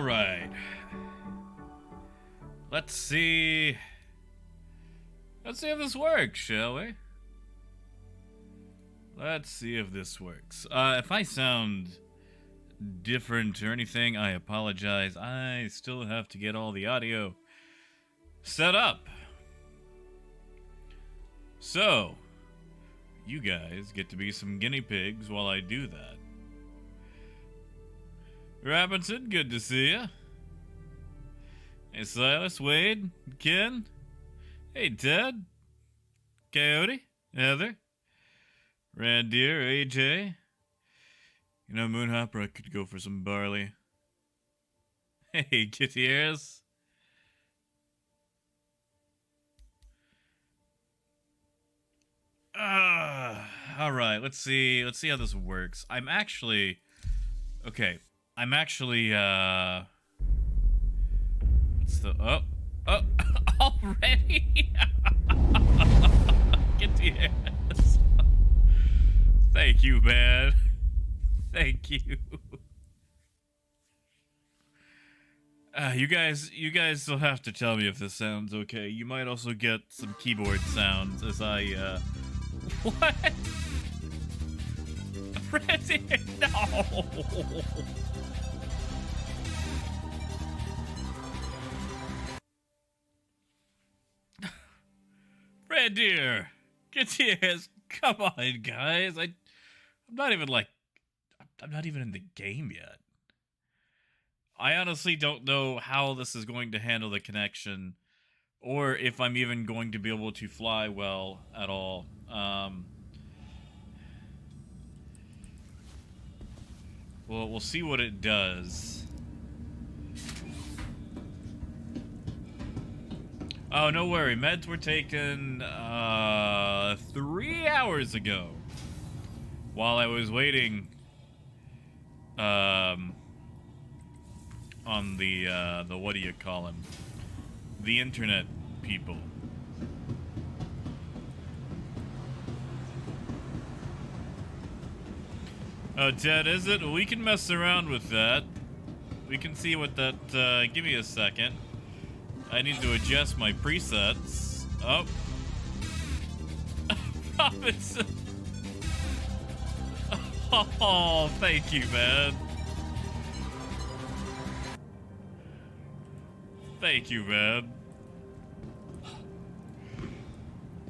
Alright. Let's see. Let's see if this works, shall we? Let's see if this works. If I sound different or anything, I apologize. I still have to get all the audio set up. So, you guys get to be some guinea pigs while I do that. Robinson, good to see ya. Hey, Silas, Wade, Ken. Hey, Ted. Coyote, Heather. Randeer, AJ. You know, Moonhopper, I could go for some barley. Hey, Gutierrez. Alright, let's see how this works. I'm actually... What's the... Oh! Already? Gutierrez. Thank you, man. Thank you. You guys will have to tell me if this sounds okay. You might also get some keyboard sounds as I, What? Resident? No! Red Deer! Gutierrez, come on, guys. I'm not even in the game yet. I honestly don't know how this is going to handle the connection, or if I'm even going to be able to fly well at all. Well, we'll see what it does. Oh, no worry. Meds were taken 3 hours ago while I was waiting on the what do you call him? The internet people. Oh, Ted, is it? We can mess around with that. We can see what that, give me a second. I need to adjust my presets. Oh. Robinson. Oh, thank you, man. Thank you, man.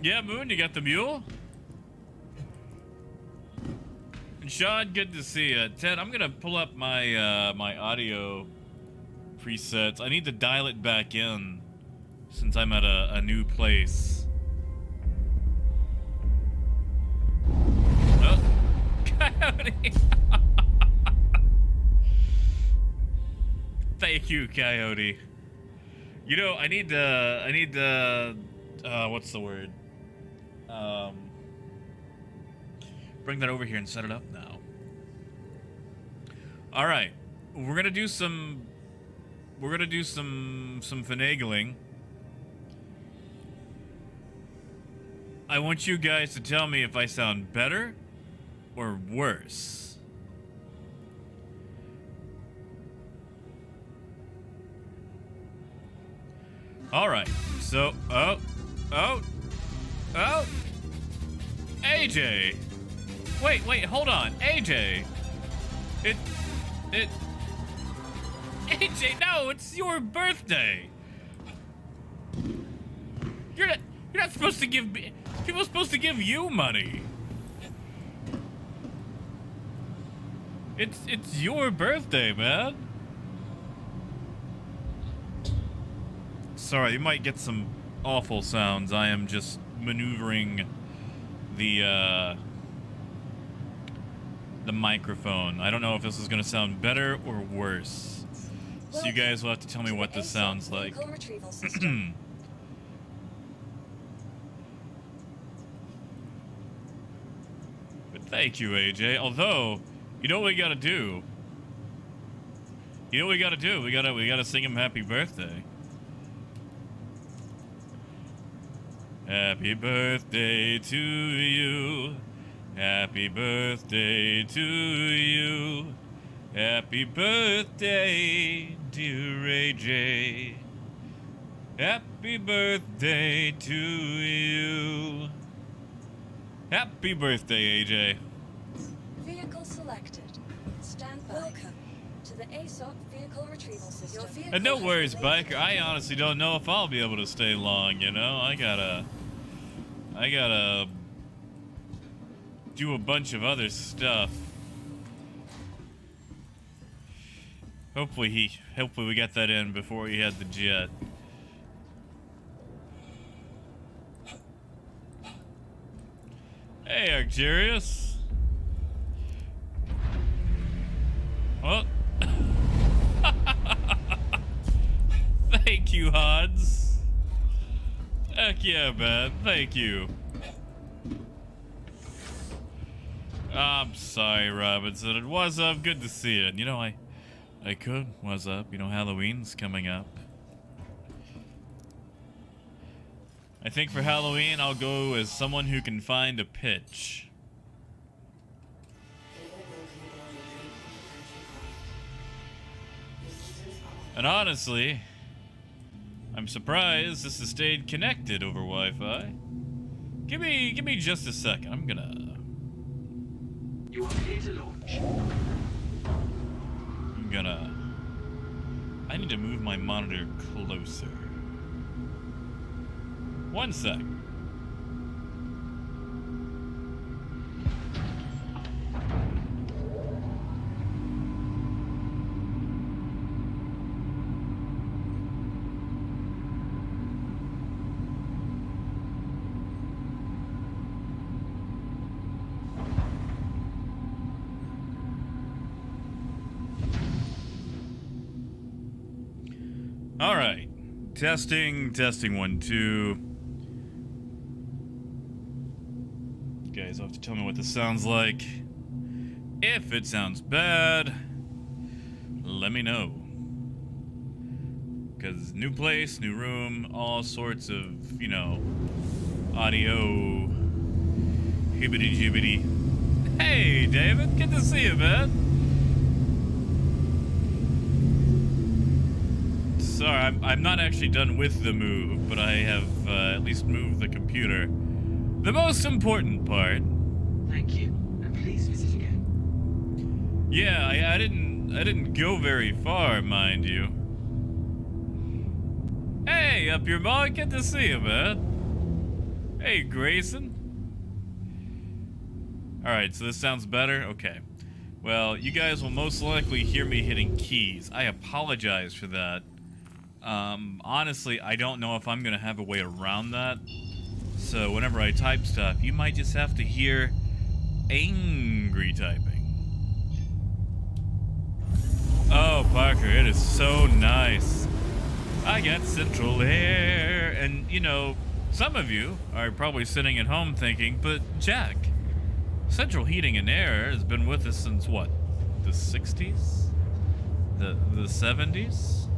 Yeah, Moon, you got the mule? And Sean, good to see you. Ted, I'm gonna pull up my my audio presets. I need to dial it back in since I'm at a new place. Oh, Coyote. Thank you, Coyote. You know, I need to, what's the word? Bring that over here and set it up now. All right, we're gonna do some finagling. I want you guys to tell me if I sound better or worse. All right, so, oh, AJ. Wait, hold on, AJ. AJ, no, it's your birthday. You're not supposed to give me. People are supposed to give you money. It's your birthday, man. Sorry, you might get some awful sounds. I am just maneuvering the microphone. I don't know if this is gonna sound better or worse. So you guys will have to tell me what this sounds like. But thank you, AJ. Although, you know what we gotta do? We gotta sing him happy birthday. Happy birthday to you. Happy birthday to you. Happy birthday, dear AJ. Happy birthday to you. Happy birthday, AJ. Vehicle selected. Stand by. Welcome to the ASOP vehicle retrieval system. And no worries, biker. I honestly don't know if I'll be able to stay long, you know? I gotta do a bunch of other stuff. Hopefully we got that in before he had the jet. Hey, Arcturus. Well, thank you, Hods. Heck yeah, man. Thank you. I'm sorry, Robinson. What's up? Good to see you. You know, I could. What's up? You know, Halloween's coming up. I think for Halloween, I'll go as someone who can find a pitch. And honestly, I'm surprised this has stayed connected over Wi-Fi. Give me just a second. I'm gonna... You are clear to launch. I need to move my monitor closer. 1 sec. All right. Testing 1 2. You guys have to tell me what this sounds like. If it sounds bad, let me know. Because new place, new room, all sorts of, you know, audio hibbity jibbity. Hey, David, good to see you, man. Sorry, I'm not actually done with the move, but I have at least moved the computer. The most important part. Thank you, and please visit again. Yeah, I didn't go very far, mind you. Hey, up your mug, good to see you, man. Hey, Grayson. Alright, so this sounds better? Okay. Well, you guys will most likely hear me hitting keys. I apologize for that. Honestly, I don't know if I'm gonna have a way around that. So whenever I type stuff, you might just have to hear angry typing. Oh, Parker, it is so nice. I got central air, and you know, some of you are probably sitting at home thinking, but Jack, central heating and air has been with us since what? The 60s? The 70s?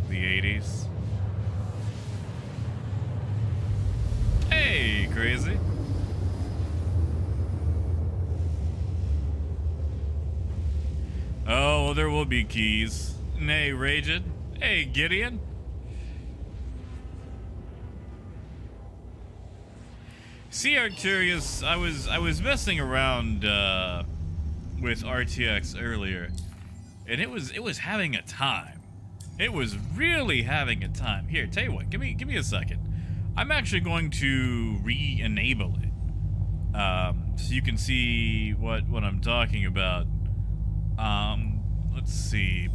The 80s? Hey, crazy. Oh, well, there will be keys. Nay, Raged. Hey, Gideon. See, Arcturus, I was messing around with RTX earlier, and it was having a time. It was really having a time. Here, tell you what, give me a second. I'm actually going to re-enable it, so you can see what I'm talking about. Let's see.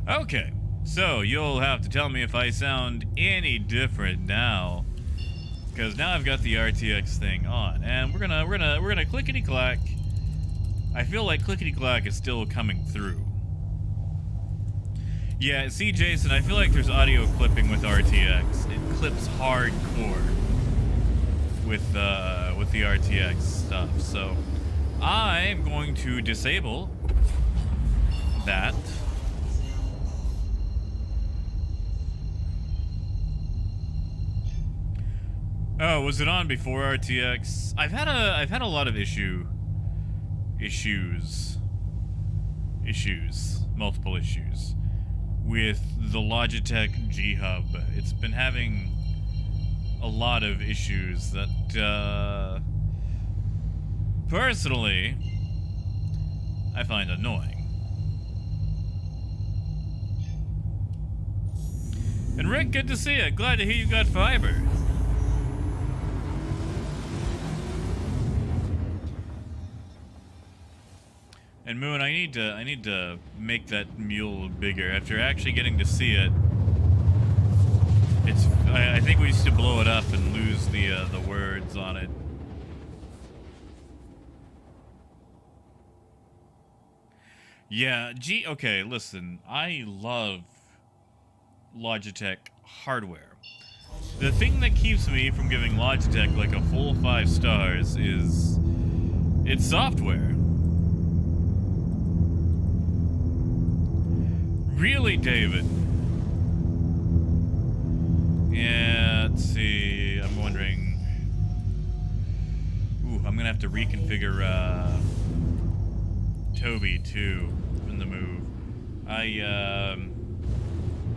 Okay, so you'll have to tell me if I sound any different now, because now I've got the RTX thing on, and we're gonna clickety clack. I feel like clickety clack is still coming through. Yeah, see, Jason, I feel like there's audio clipping with RTX. It clips hardcore with the RTX stuff. So I'm going to disable that. Oh, was it on before RTX? I've had a lot of multiple issues with the Logitech G Hub. It's been having a lot of issues that personally I find annoying. And Rick, good to see you. Glad to hear you got fiber. And Moon, I need to make that mule bigger. After actually getting to see it, I think we used to blow it up and lose the words on it. Yeah, okay, listen, I love Logitech hardware. The thing that keeps me from giving Logitech like a full 5 stars is its software. Really, David? Yeah, let's see. I'm wondering. Ooh, I'm gonna have to reconfigure Toby too in the move. I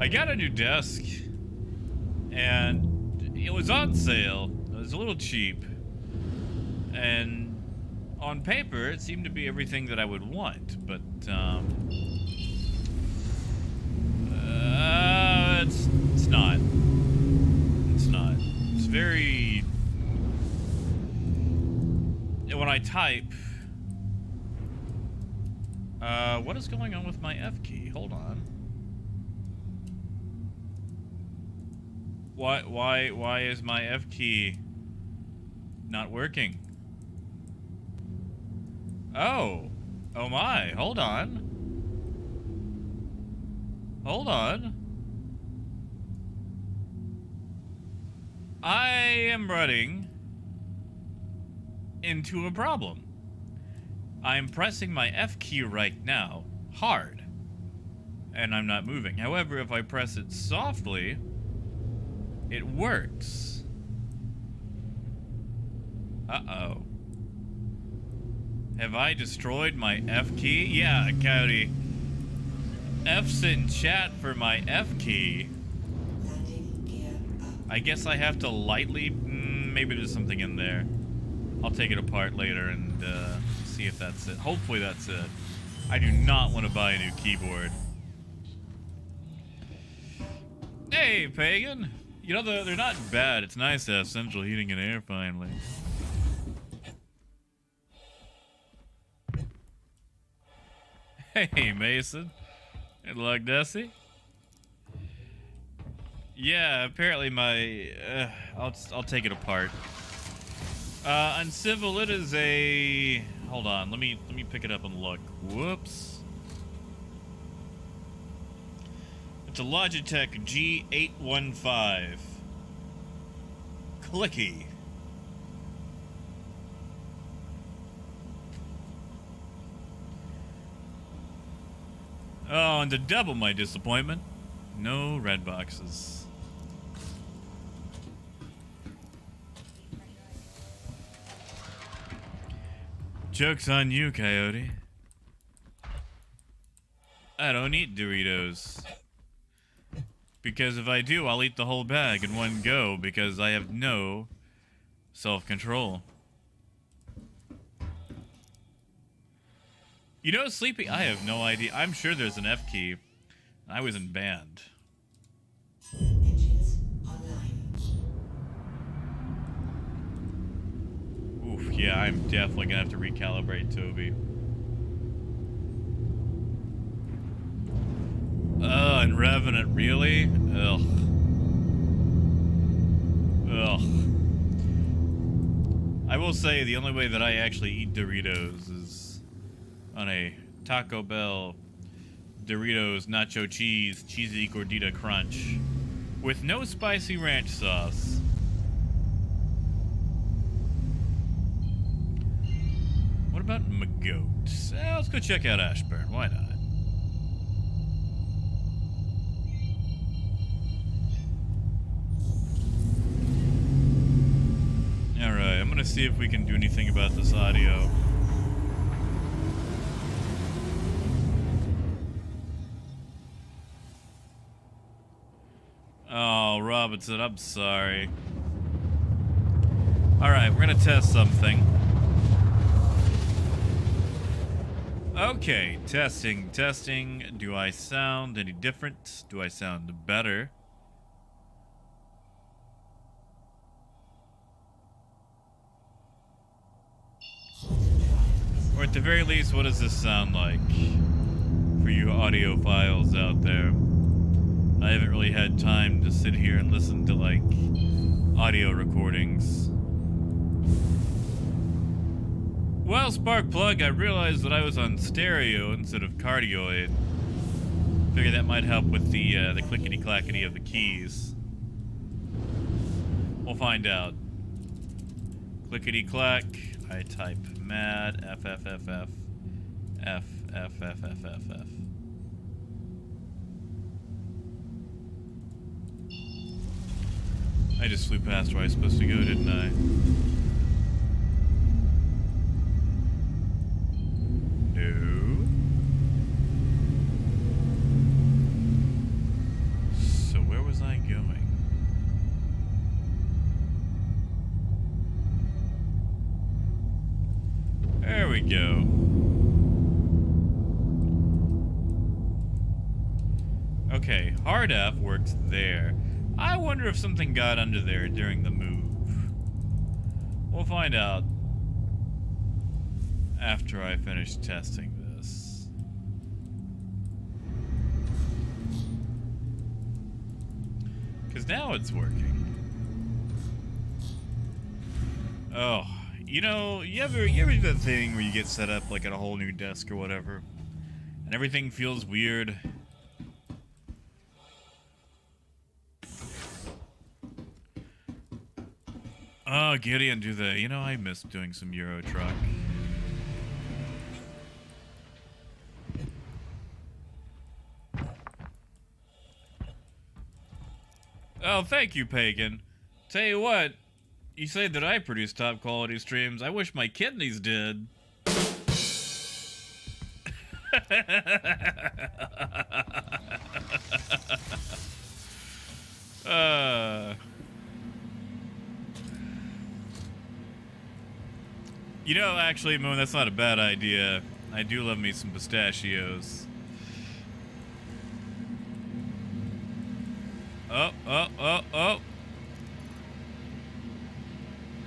got a new desk, and it was on sale. It was a little cheap, and on paper, it seemed to be everything that I would want. But it's not. It's not. It's very. When I type. What is going on with my F key? Hold on. Why is my F key not working? Oh my, hold on. Hold on. I am running into a problem. I'm pressing my F key right now hard, and I'm not moving. However, if I press it softly, it works. Uh-oh. Have I destroyed my F key? Yeah, Coyote. F's in chat for my F key. I guess I have to lightly... maybe there's something in there. I'll take it apart later and see if that's it. Hopefully that's it. I do not want to buy a new keyboard. Hey, Pagan! You know, they're not bad. It's nice to have central heating and air finally. Hey, Mason. Good luck, Desi. Yeah, apparently my... I'll take it apart. Uncivil, it is a... Hold on, let me pick it up and look. Whoops. It's a Logitech G815. Clicky. Oh, and to double my disappointment, no red boxes. Joke's on you, Coyote. I don't eat Doritos. Because if I do, I'll eat the whole bag in one go because I have no self-control. You know, Sleepy, I have no idea. I'm sure there's an F key. I was in band. Engines online. Oof, yeah, I'm definitely gonna have to recalibrate Toby. And Revenant, really? Ugh. Ugh. I will say the only way that I actually eat Doritos is on a Taco Bell Doritos Nacho Cheese Cheesy Gordita Crunch with no spicy ranch sauce. What about Magoat? Let's go check out Ashburn. Why not? to see if we can do anything about this audio. Oh, Robinson, I'm sorry. Alright, we're gonna test something. Okay, testing. Do I sound any different? Do I sound better? Or at the very least, what does this sound like for you audiophiles out there? I haven't really had time to sit here and listen to, like, audio recordings. Well, Sparkplug, I realized that I was on stereo instead of cardioid. Figured that might help with the clickety-clackety of the keys. We'll find out. Clickety-clack. I type mad FFFF. FFFFFF. I just flew past where I was supposed to go, didn't I? No. So where was I going? There we go. Okay, hard F works there. I wonder if something got under there during the move. We'll find out after I finish testing this. Because now it's working. Oh, you know, you ever do that thing where you get set up like at a whole new desk or whatever, and everything feels weird? Oh, Gideon, do the... You know, I miss doing some Euro Truck. Oh, thank you, Pagan. Tell you what, you say that I produce top quality streams. I wish my kidneys did. You know, actually, Moon, that's not a bad idea. I do love me some pistachios. Oh.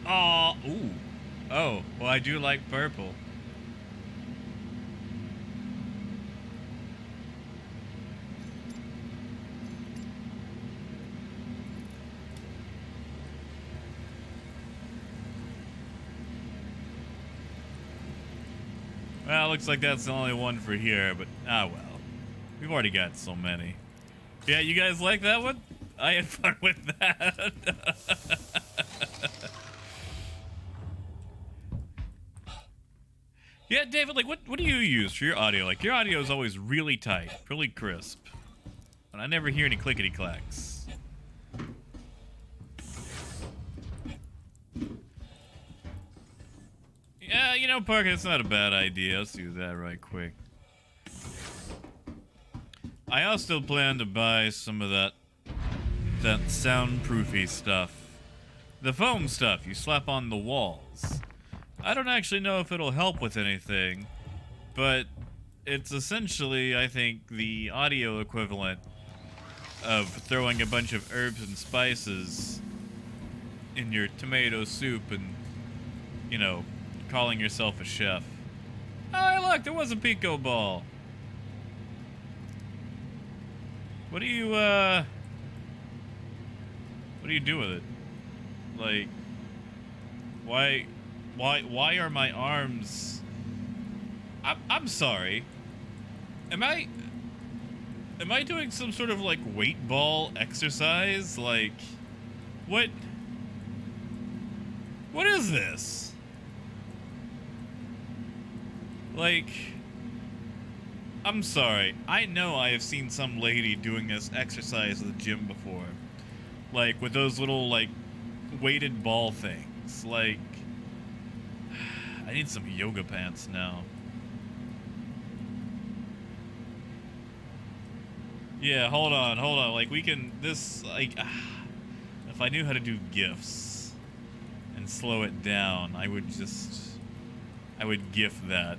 Oh, ooh. Oh, well, I do like purple. Well, looks like that's the only one for here, but well. We've already got so many. Yeah, you guys like that one? I had fun with that. Yeah, David, like, what do you use for your audio? Like, your audio is always really tight, really crisp. And I never hear any clickety-clacks. Yeah, you know, Parker, it's not a bad idea. Let's do that right quick. I also plan to buy some of that soundproofy stuff. The foam stuff you slap on the walls. I don't actually know if it'll help with anything, but it's essentially, I think, the audio equivalent of throwing a bunch of herbs and spices in your tomato soup and, you know, calling yourself a chef. Oh, look, there was a Pico ball. What do you do with it? Like, why are my arms... I'm sorry. Am I doing some sort of, like, weight ball exercise? Like, what is this? Like, I'm sorry. I know I have seen some lady doing this exercise at the gym before. Like, with those little, like, weighted ball things. Like, I need some yoga pants now. Yeah, hold on. Like, we can, this, like, if I knew how to do GIFs and slow it down, I would GIF that.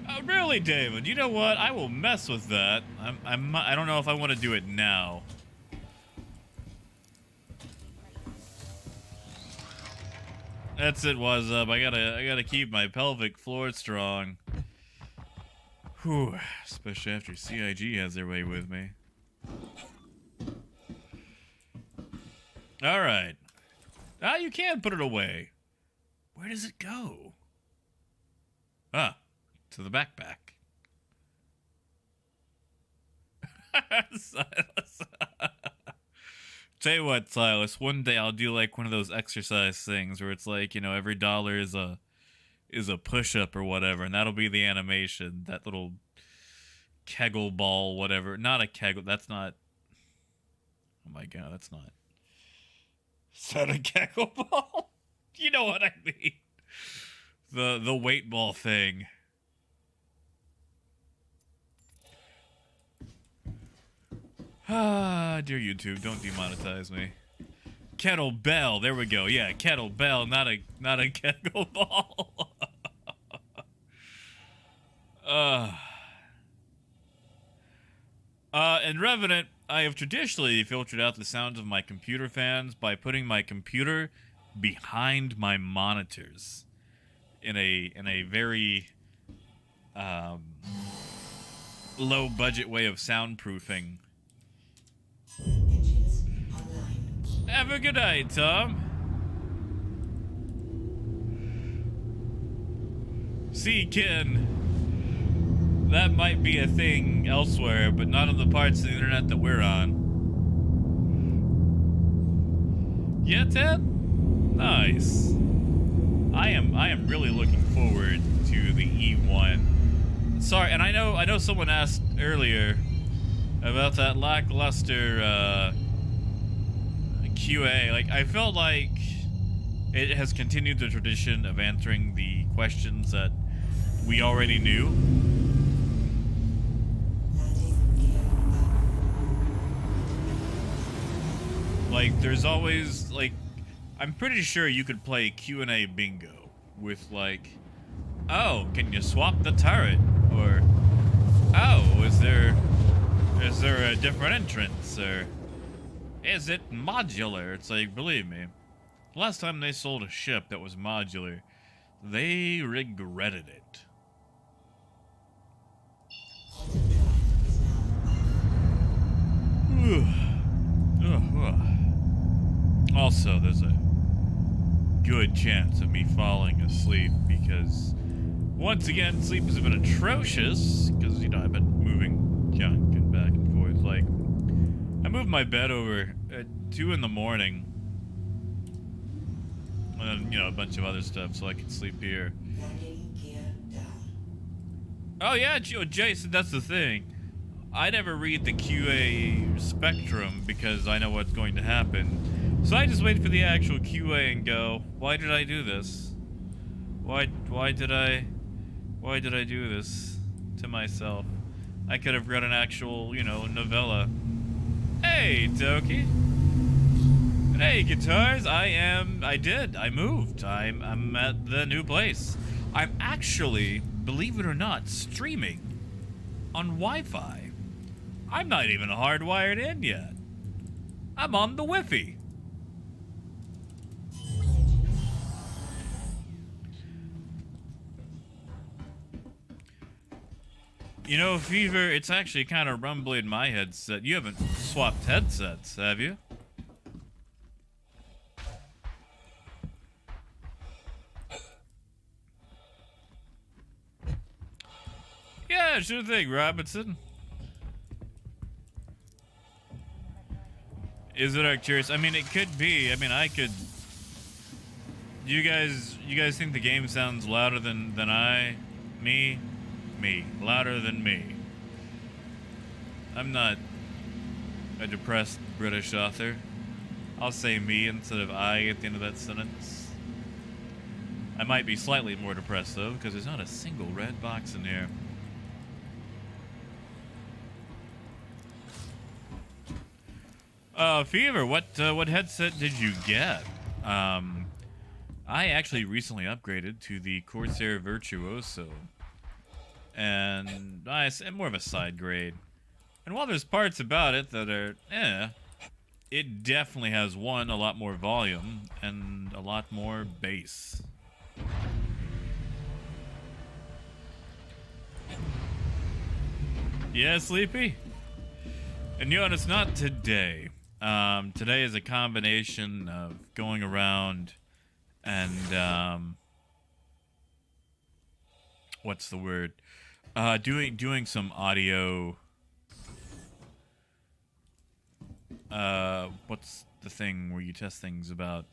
Oh, really, David? You know what? I will mess with that. I don't know if I want to do it now. That's it, was up. I gotta keep my pelvic floor strong. Whew, especially after CIG has their way with me. Alright. Ah, you can put it away. Where does it go? Ah, to the backpack. Silas. Tell you what, Silas, one day I'll do like one of those exercise things where it's like, you know, every dollar is a push-up or whatever, and that'll be the animation. That little kegel ball, whatever. Not a kegel, that's not... Oh my god, that's not... Is that a kegel ball? You know what I mean. The weight ball thing. Ah, dear YouTube, don't demonetize me. Kettlebell, there we go. Yeah, kettlebell, not a kegel ball. In Revenant, I have traditionally filtered out the sounds of my computer fans by putting my computer behind my monitors in a very low budget way of soundproofing. Have a good night, Tom. See, Ken, that might be a thing elsewhere, but not on the parts of the internet that we're on. Yeah, Ted? Nice. I am really looking forward to the E1. Sorry, and I know someone asked earlier about that lackluster QA. Like, I felt like it has continued the tradition of answering the questions that we already knew. Like, there's always, like, I'm pretty sure you could play Q&A bingo with, like, oh, can you swap the turret? Or, oh, is there a different entrance? Or, is it modular? It's like, believe me, last time they sold a ship that was modular, they regretted it. Also, there's a good chance of me falling asleep because, once again, sleep has been atrocious because, you know, I've been moving junk and back and forth. Like, I moved my bed over at 2 in the morning and then, you know, a bunch of other stuff so I could sleep here. Oh yeah, Jason, that's the thing. I never read the QA spectrum because I know what's going to happen. So I just wait for the actual QA and go, why did I do this? Why did I do this to myself? I could have read an actual, you know, novella. Hey, Toki. Hey, guitars. I moved. I'm at the new place. I'm actually, believe it or not, streaming on Wi-Fi. I'm not even hardwired in yet. I'm on the Wi-Fi. You know, Fever, it's actually kind of rumbly in my headset. You haven't swapped headsets, have you? Yeah, sure thing, Robinson. Is it Arcturus? I mean, it could be. I mean, I could... You guys think the game sounds louder than me? Me. Louder than me. I'm not a depressed British author. I'll say me instead of I at the end of that sentence. I might be slightly more depressed though, because there's not a single red box in here. Fever, what headset did you get? I actually recently upgraded to the Corsair Virtuoso, and more of a side grade. And while there's parts about it that are, it definitely has a lot more volume and a lot more bass. Yeah, Sleepy? And you know, it's not today. Today is a combination of going around and, what's the word? Doing some audio. What's the thing where you test things about?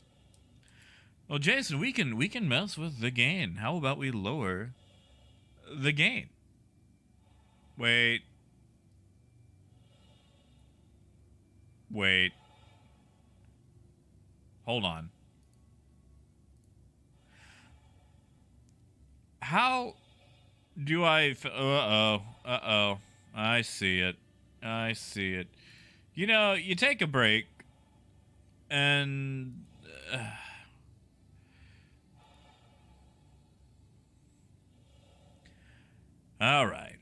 Well, Jason, we can mess with the gain. How about we lower the gain? Wait. Hold on. How do I... Uh-oh. I see it. You know, you take a break, and... all right.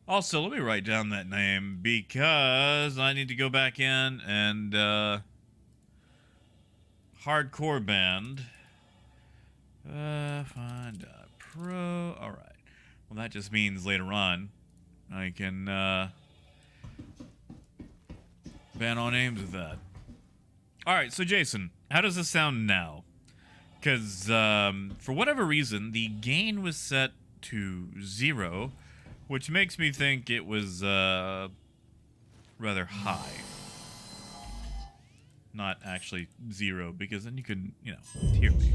Also, let me write down that name, because I need to go back in and, hardcore band. Find pro. All right. Well, that just means later on I can, ban all names with that. All right. So, Jason, how does this sound now? Because, for whatever reason, the gain was set to 0, which makes me think it was, rather high. Not actually 0, because then you could, you know, hear me.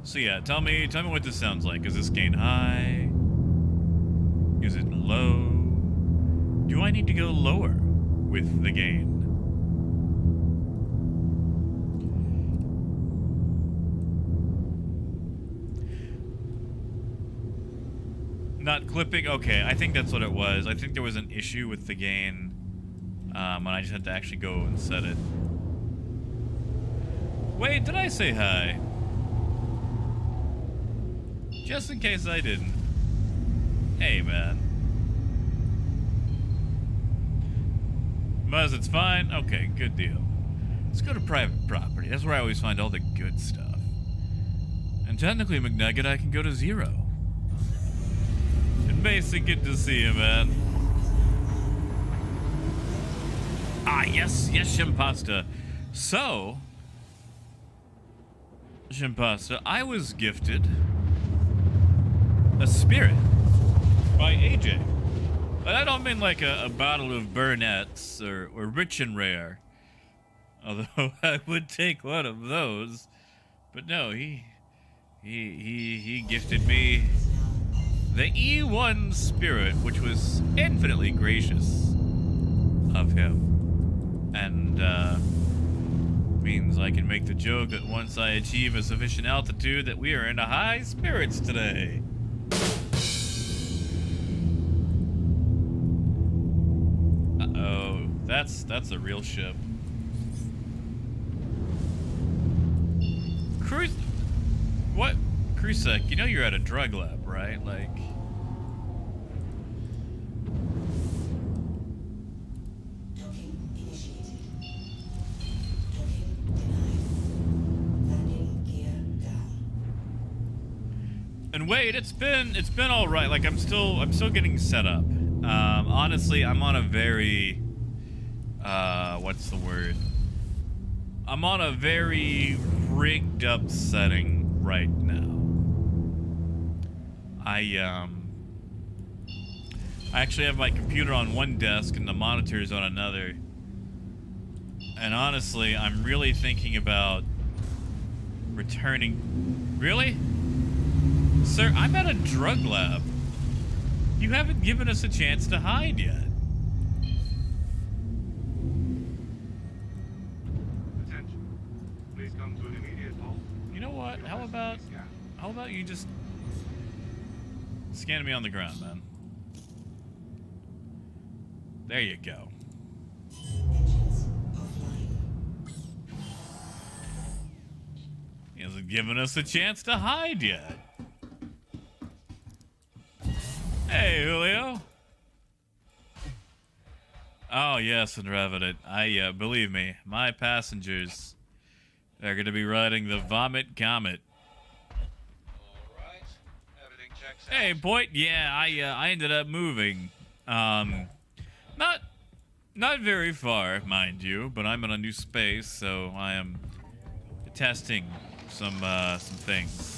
So yeah, tell me what this sounds like. Is this gain high? Is it low? Do I need to go lower with the gain? Not clipping? Okay, I think that's what it was. I think there was an issue with the gain, and I just had to actually go and set it. Wait, did I say hi? Just in case I didn't. Hey, man. Muzz, it's fine? Okay, good deal. Let's go to private property. That's where I always find all the good stuff. And technically, McNugget, I can go to 0. Basic, good to see you, man. Ah, yes, Shimpasta. So, Shimpasta, I was gifted a spirit by AJ. But I don't mean like a bottle of Burnett's or Rich and Rare. Although I would take one of those. But no, he gifted me the E1 spirit, which was infinitely gracious of him. And, means I can make the joke that once I achieve a sufficient altitude that we are in a high spirits today. Uh-oh. That's a real ship. Cruise... What? Krusek, you know you're at a drug lab, right? Like... And wait, it's been all right. Like I'm still getting set up. Honestly, I'm on a very what's the word? I'm on a very rigged up setting right now. I actually have my computer on one desk and the monitors on another. And honestly, I'm really thinking about returning. Really? Sir, I'm at a drug lab. You haven't given us a chance to hide yet. what? How about you just scan me on the ground, man? There you go. He hasn't given us a chance to hide yet. Hey, Julio. Oh, yes, and Revenant. Believe me, my passengers are going to be riding the Vomit Comet. Alright, everything checks out. Hey, Boyd. Yeah, I ended up moving. Not very far, mind you, but I'm in a new space, so I am testing some things.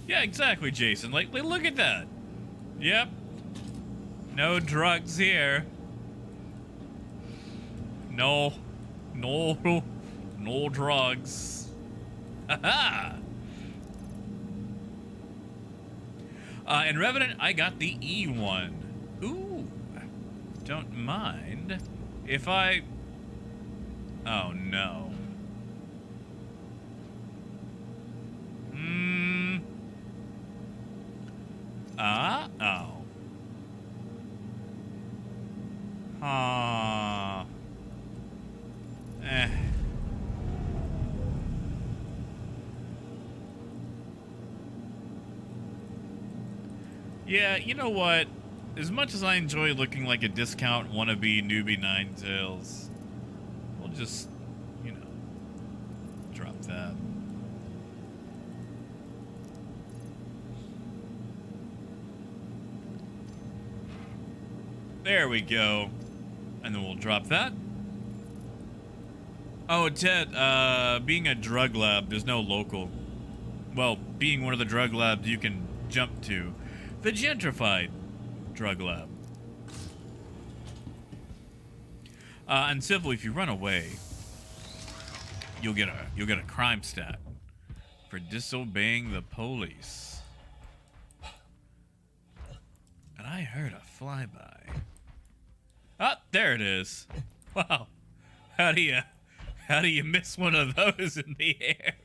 Yeah, exactly, Jason. Like, look at that. Yep. No drugs here. No drugs. Haha. And Revenant, I got the E1. Ooh. Don't mind if I... Oh, no. Oh. Yeah, you know what? As much as I enjoy looking like a discount wannabe newbie Ninetales, we'll just, you know, drop that. There we go. And then we'll drop that. Oh, Ted, being a drug lab, there's no local. Well, being one of the drug labs you can jump to. The gentrified drug lab. And Civil, if you run away, you'll get a crime stat for disobeying the police. And I heard a flyby. Ah, there it is. Wow. How do you miss one of those in the air?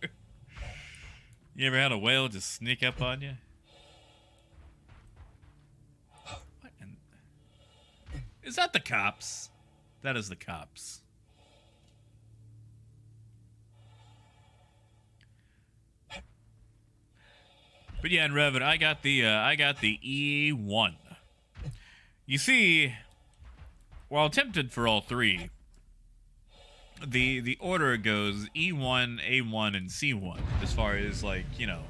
You ever had a whale just sneak up on you? What? Is that the cops? That is the cops. But yeah, in Revit, I got the E1. You see, while tempted for all three, the order goes E1, A1, and C1 as far as, like, you know,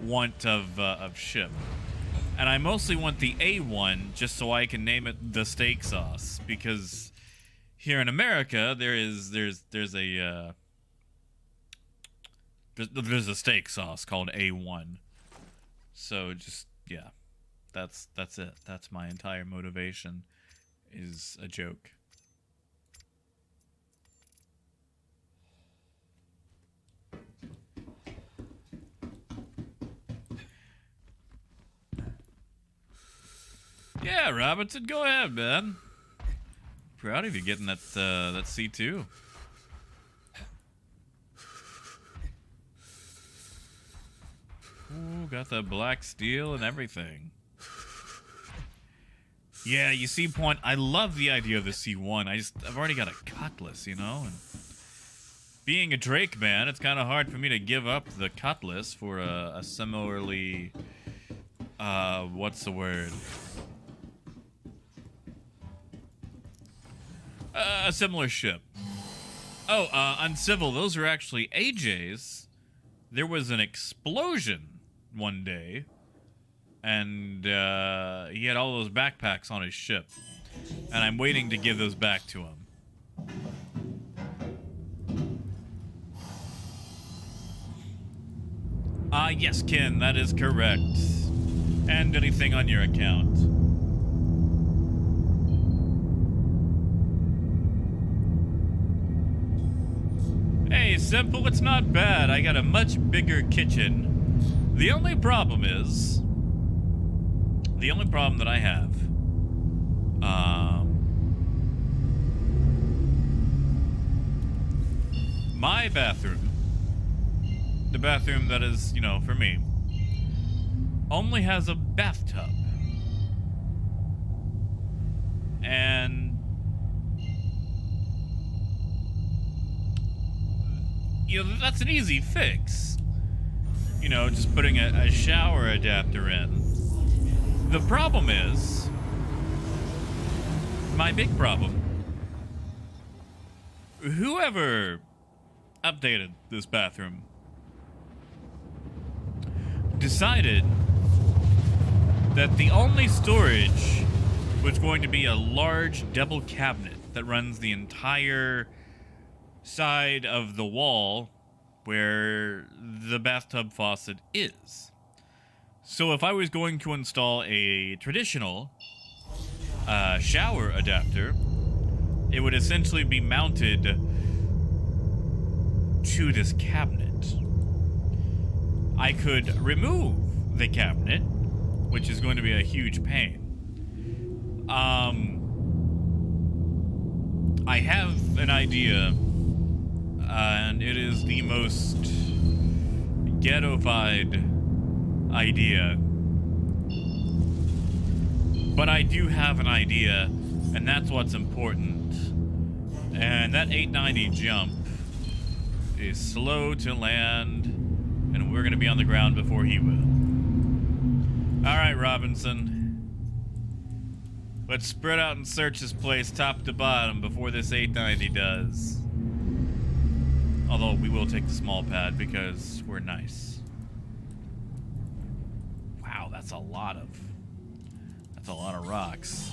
want of ship. And I mostly want the A1 just so I can name it the steak sauce, because here in America there's a steak sauce called A1. So just, yeah, that's it. That's my entire motivation, is a joke. Yeah, Robinson, go ahead, man. Proud of you getting that C2. Ooh, got the black steel and everything. Yeah, you see, Point, I love the idea of the C1. I've already got a cutlass, you know? And being a Drake man, it's kind of hard for me to give up the cutlass for a similarly, what's the word? A similar ship. Oh, on Civil, those are actually AJ's. There was an explosion one day, and he had all those backpacks on his ship, and I'm waiting to give those back to him. Yes, Ken, that is correct. And anything on your account. Hey, Simple, it's not bad. I got a much bigger kitchen. The only problem that I have, my bathroom the bathroom that is, you know, for me, only has a bathtub. And, you know, that's an easy fix. You know, just putting a shower adapter in. The problem is, my big problem, whoever updated this bathroom decided that the only storage was going to be a large double cabinet that runs the entire side of the wall where the bathtub faucet is. So if I was going to install a traditional shower adapter, it would essentially be mounted to this cabinet. I could remove the cabinet, which is going to be a huge pain. I have an idea, and it is the most ghettofied idea. But I do have an idea, and that's what's important. And that 890 jump is slow to land, and we're going to be on the ground before he will. Alright, Robinson. Let's spread out and search this place top to bottom before this 890 does. Although we will take the small pad because we're nice. Wow, that's a lot of rocks.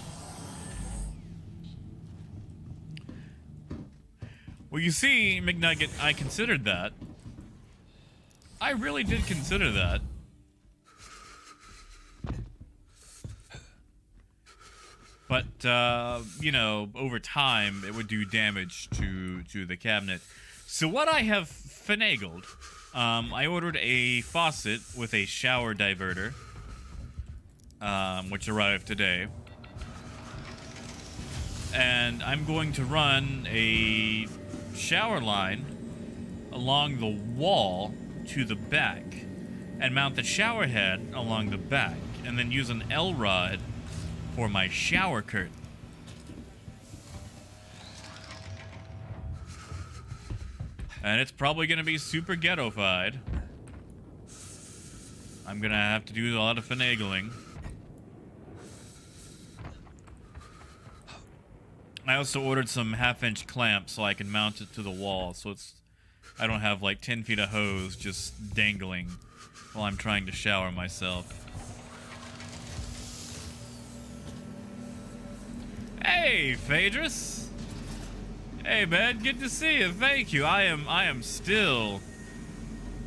Well, you see, McNugget, I considered that. I really did consider that. But, you know, over time, it would do damage to the cabinet. So what I have finagled, I ordered a faucet with a shower diverter, which arrived today. And I'm going to run a shower line along the wall to the back and mount the shower head along the back and then use an L rod for my shower curtain. And it's probably going to be super ghettofied. I'm going to have to do a lot of finagling. I also ordered some half-inch clamps so I can mount it to the wall, so I don't have like 10 feet of hose just dangling while I'm trying to shower myself. Hey, Phaedrus. Hey, man, good to see you. Thank you. I am still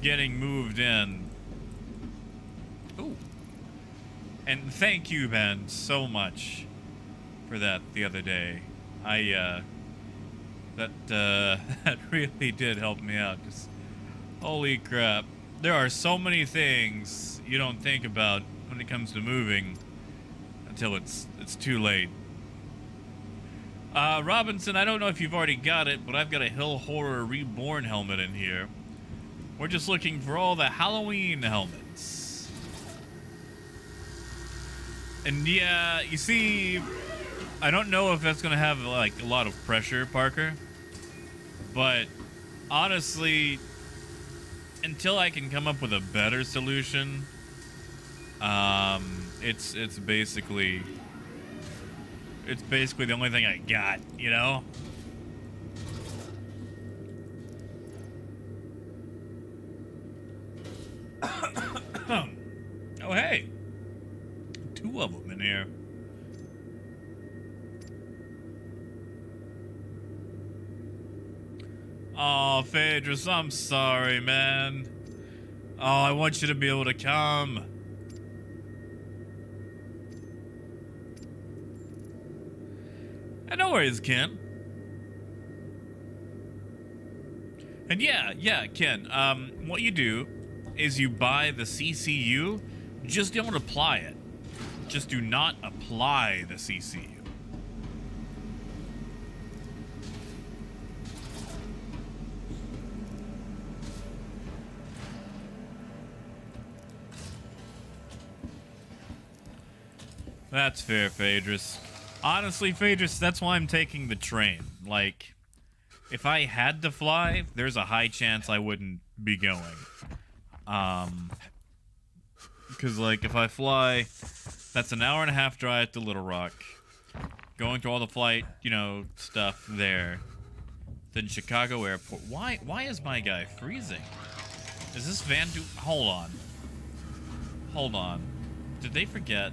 getting moved in. Ooh. And thank you, Ben, so much for that the other day. That really did help me out. Just, holy crap. There are so many things you don't think about when it comes to moving until it's too late. Robinson, I don't know if you've already got it, but I've got a Hill Horror Reborn helmet in here. We're just looking for all the Halloween helmets. And yeah, you see, I don't know if that's going to have like a lot of pressure, Parker. But honestly, until I can come up with a better solution, it's basically the only thing I got, you know? Oh, hey. 2 of them in here. Oh, Phaedrus, I'm sorry, man. Oh, I want you to be able to come. No worries, Ken. And yeah, Ken, what you do is you buy the CCU, just don't apply it. Just do not apply the CCU. That's fair, Phaedrus. Honestly, Phaedrus, that's why I'm taking the train. Like, if I had to fly, there's a high chance I wouldn't be going. Because, like, if I fly, that's an hour and a half drive to Little Rock. Going through all the flight, you know, stuff there. Then Chicago Airport. Why is my guy freezing? Is this van do... Hold on. Hold on. Did they forget?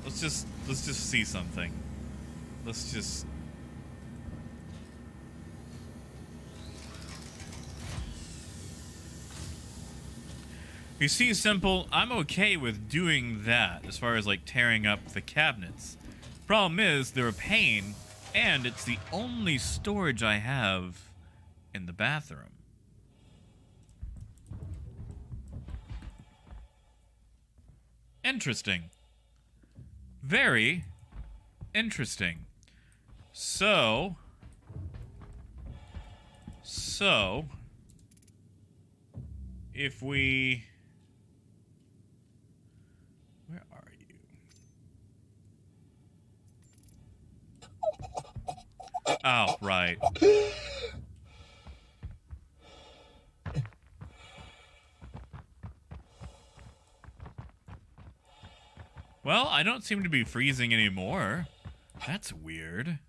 Let's just see something. Let's just... You see, Simple, I'm okay with doing that as far as, like, tearing up the cabinets. Problem is, they're a pain, and it's the only storage I have in the bathroom. Interesting. Very interesting. So, if we... Where are you? Oh, right. Well, I don't seem to be freezing anymore. That's weird.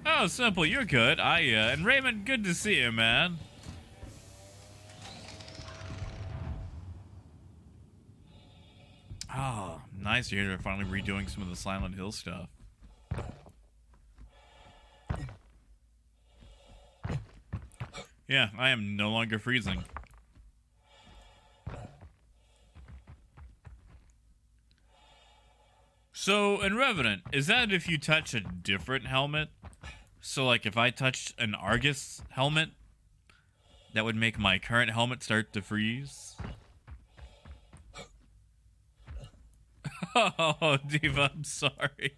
Oh, Simple, you're good. And Raymond, good to see you, man. Oh, nice to hear they're finally redoing some of the Silent Hill stuff. Yeah, I am no longer freezing. So, in Revenant, is that if you touch a different helmet? So, like, if I touched an Argus helmet, that would make my current helmet start to freeze? Oh, Diva, I'm sorry.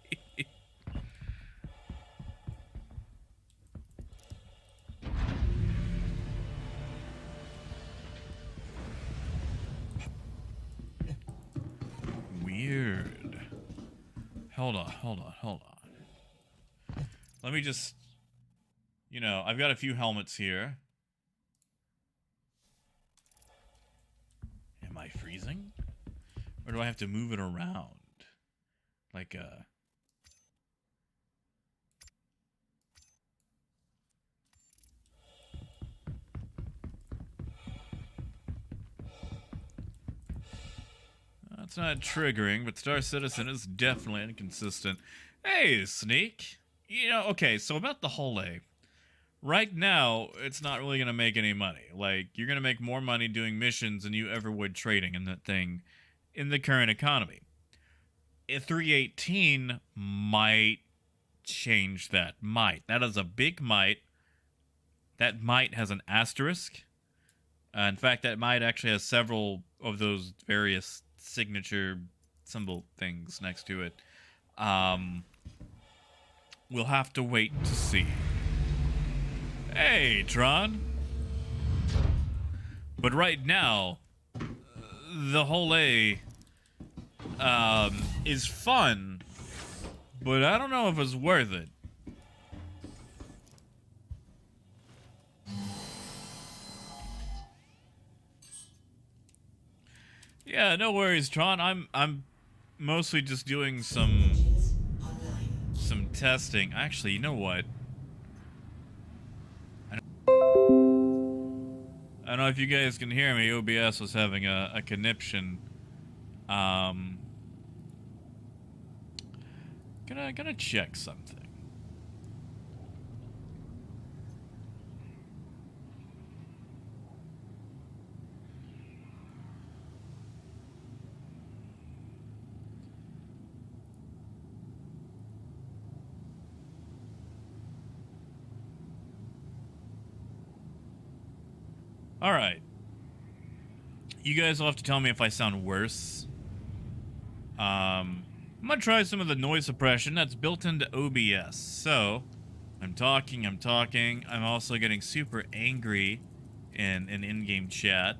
Weird. Hold on. Let me just... You know, I've got a few helmets here. Am I freezing? Or do I have to move it around? Like, That's not triggering, but Star Citizen is definitely inconsistent. Hey, Sneak! You know, okay, so about the whole A. Right now, it's not really going to make any money. Like, you're going to make more money doing missions than you ever would trading in that thing in the current economy. A 318 might change that. Might. That is a big might. That might has an asterisk. In fact, that might actually has several of those various signature symbol things next to it. We'll have to wait to see. Hey, Tron. But right now, the whole A is fun, but I don't know if it's worth it. Yeah, no worries, Tron. I'm mostly just doing some testing. Actually, you know what? I don't know if you guys can hear me. OBS was having a conniption. Gonna check something. All right. You guys will have to tell me if I sound worse. I'm gonna try some of the noise suppression that's built into OBS. So, I'm talking. I'm also getting super angry in in-game chat.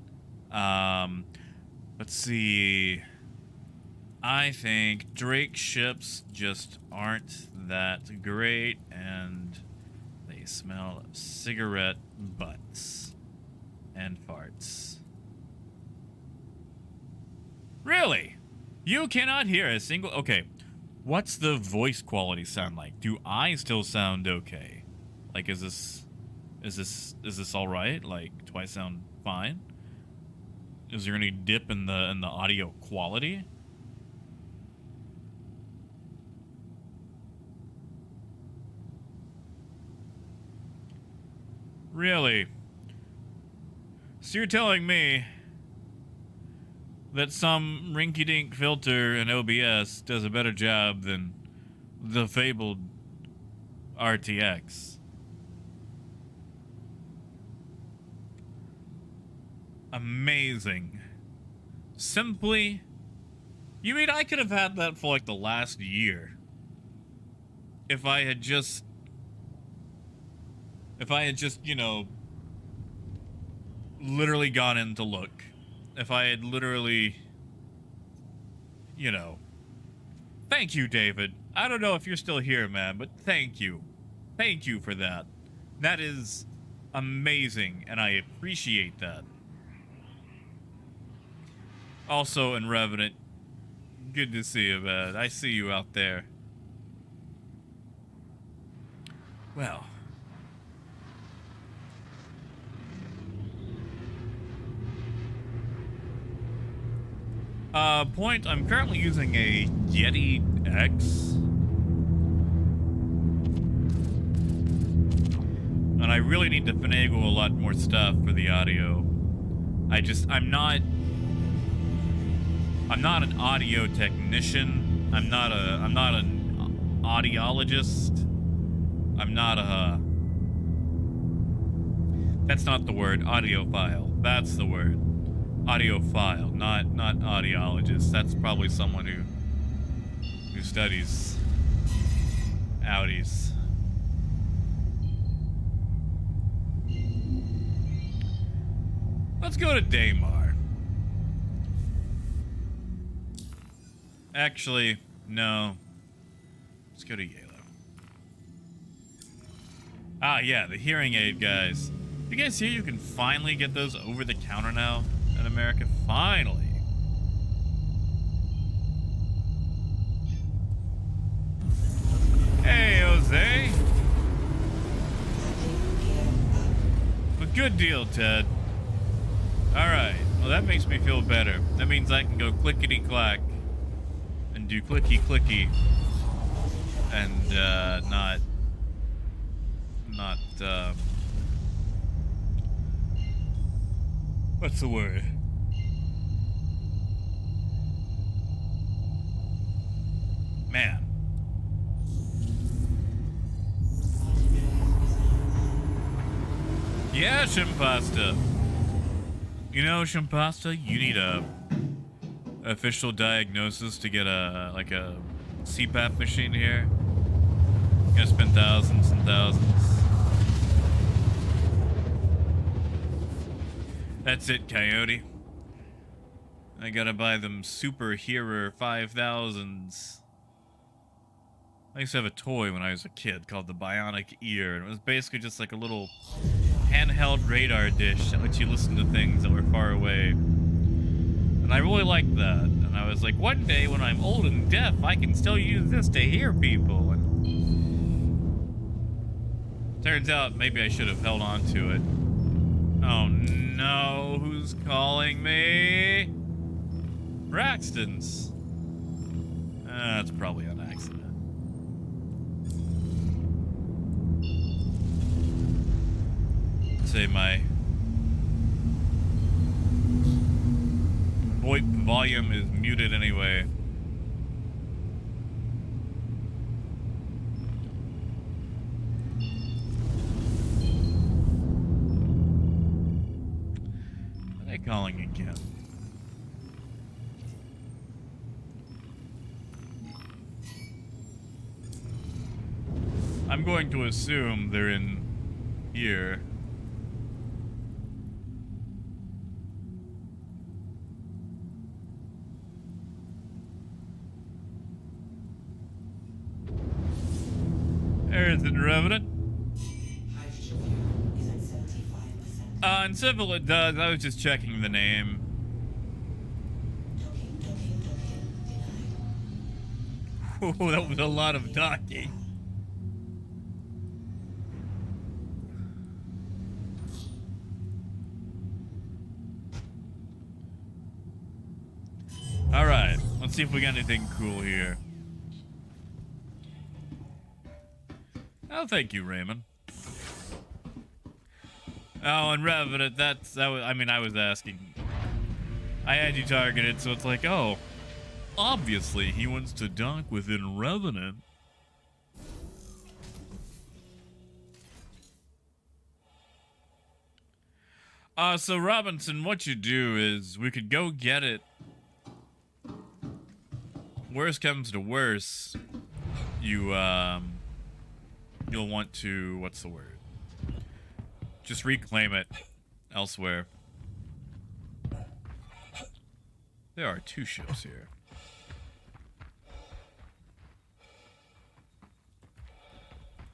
Let's see. I think Drake ships just aren't that great, and they smell of cigarette butts and farts. Really? You cannot hear a single... Okay, what's the voice quality sound like? Do I still sound okay? Like, is this all right? Like, do I sound fine? Is there any dip in the audio quality? Really? So you're telling me that some rinky-dink filter in OBS does a better job than the fabled RTX? Amazing. Simply... You mean I could have had that for like the last year? If I had just, you know, literally gone in to look. If I had literally, you know. Thank you, David. I don't know if you're still here, man, but thank you. Thank you for that. That is amazing, and I appreciate that. Also, in Revenant, good to see you, man. I see you out there. Well. Point, I'm currently using a Yeti X. And I really need to finagle a lot more stuff for the audio. I'm not an audio technician. I'm not an audiologist. I'm not a... That's not the word. Audiophile. That's the word. Audiophile, not audiologist. That's probably someone who studies Audis. Let's go to Daymar. Actually, no. Let's go to Yalo. Ah, yeah, the hearing aid guys. You guys hear you can finally get those over the counter now in America? Finally. Hey, Jose. A good deal, Ted. Alright, well that makes me feel better. That means I can go clickety-clack and do clicky-clicky and not what's the word? Man. Yeah, Shimpasta. You know, Shimpasta, you need a official diagnosis to get a CPAP machine here. You're gonna spend thousands and thousands. That's it, Coyote. I gotta buy them Super Hearer 5000s. I used to have a toy when I was a kid called the Bionic Ear, and it was basically just like a little handheld radar dish that lets you listen to things that were far away. And I really liked that. And I was like, one day when I'm old and deaf, I can still use this to hear people. And turns out maybe I should have held on to it. Oh no, who's calling me? Braxton's. That's probably an accident. Say my VoIP volume is muted anyway. Are they calling again? I'm going to assume they're in here. There's the Revenant. In civil it does. I was just checking the name. Oh, that was a lot of docking. Alright, let's see if we got anything cool here. Oh, thank you, Raymond. Oh, and Revenant, that was, I mean, I was asking. I had you targeted, so it's like, oh, obviously he wants to dock within Revenant. So Robinson, what you do is we could go get it. Worst comes to worst, you'll want to, what's the word? Just reclaim it elsewhere. There are 2 ships here.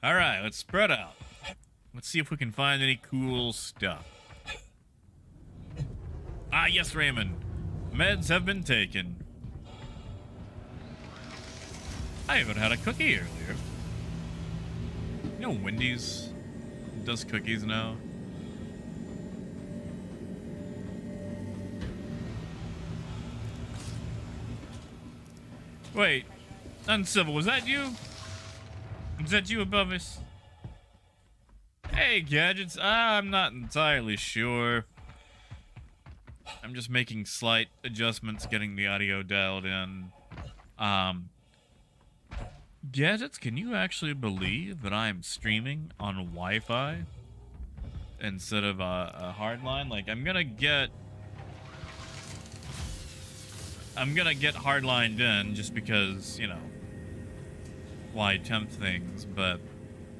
Alright, let's spread out. Let's see if we can find any cool stuff. Ah, yes, Raymond. Meds have been taken. I even had a cookie earlier. You know Wendy's does cookies now? Wait, Uncivil, was that you? Is that you above us? Hey, Gadgets, I'm not entirely sure. I'm just making slight adjustments, getting the audio dialed in. Gadgets, can you actually believe that I'm streaming on Wi-Fi instead of a hardline? Like, I'm gonna get hardlined in just because, you know, why tempt things, but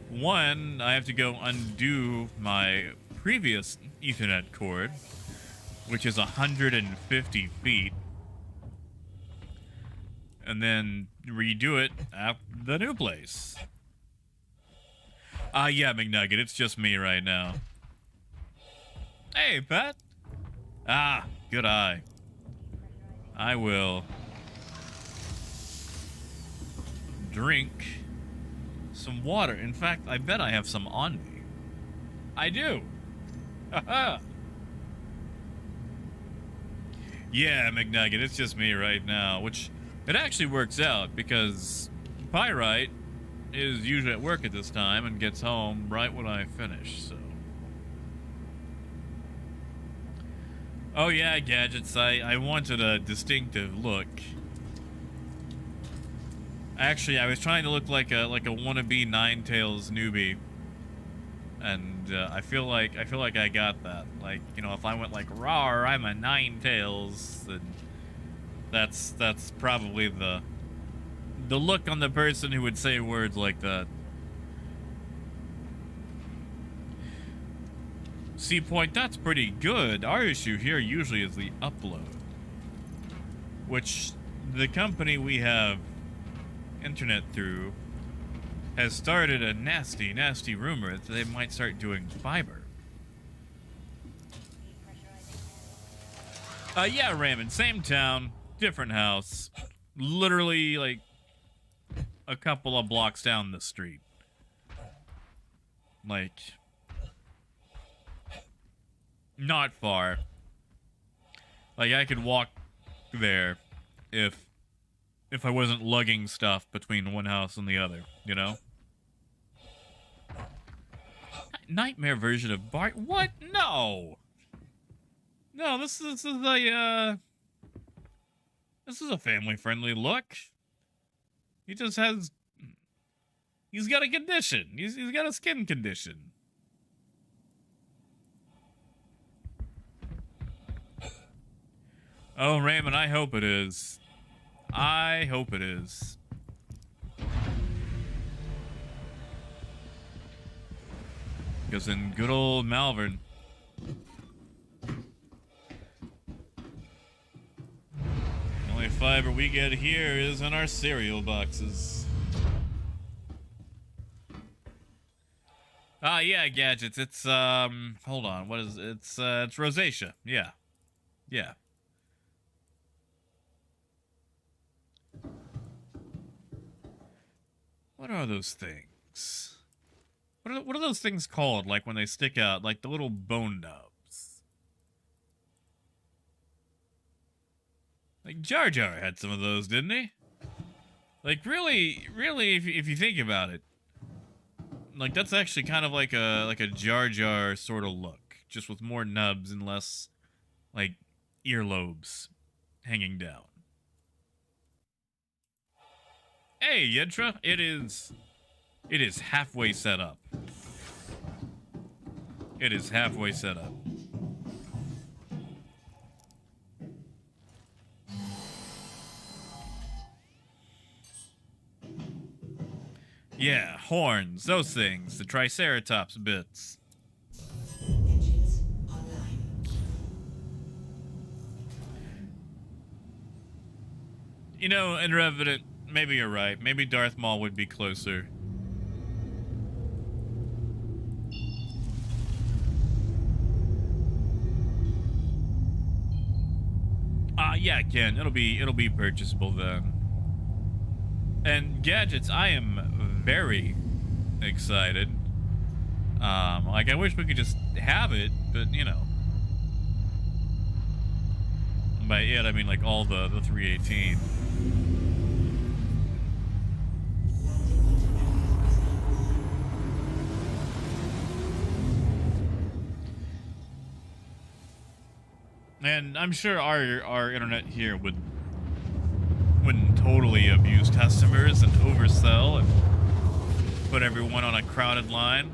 one, I have to go undo my previous Ethernet cord, which is 150 feet, and then redo it at the new place. Yeah, McNugget, it's just me right now. Hey, Pat. Ah, good eye. I will drink some water. In fact, I bet I have some on me. I do. Haha. Yeah, McNugget, it's just me right now, which it actually works out because Pyrite is usually at work at this time and gets home right when I finish, so. Oh yeah, Gadgets, I wanted a distinctive look. Actually, I was trying to look like a wannabe Ninetales newbie. And I feel like I got that. Like, you know, if I went like, rawr, I'm a Ninetales, then that's probably the look on the person who would say words like that. See, Point, that's pretty good. Our issue here usually is the upload, which the company we have internet through has started a nasty, nasty rumor that they might start doing fiber. Yeah, Raymond, same town, different house. Literally, like, a couple of blocks down the street. Like, not far. Like, I could walk there if I wasn't lugging stuff between one house and the other, you know? Nightmare version of Bart? What? No! No, this is a family-friendly look. He just has... He's got a condition. He's got a skin condition. Oh, Raymond, I hope it is. I hope it is. because in good old Malvern. The only fiber we get here is in our cereal boxes. Yeah, gadgets. It's hold on. What is it? It's rosacea. Yeah. Yeah. What are those things? What are those things called? Like when they stick out, like the little bone nubs. Like Jar Jar had some of those, didn't he? Like really, if you think about it, like that's actually kind of like a Jar Jar sort of look, just with more nubs and less like earlobes hanging down. Hey, Yedra, it is halfway set up. It is halfway set up. Yeah, horns, those things, the Triceratops bits. Engines online. You know, in Revenant, maybe you're right. Maybe Darth Maul would be closer. Yeah, Ken, it'll be purchasable then. And gadgets, I am very excited. Like I wish we could just have it, but you know. By it I mean like all the 318. And I'm sure our internet here wouldn't totally abuse customers and oversell and put everyone on a crowded line.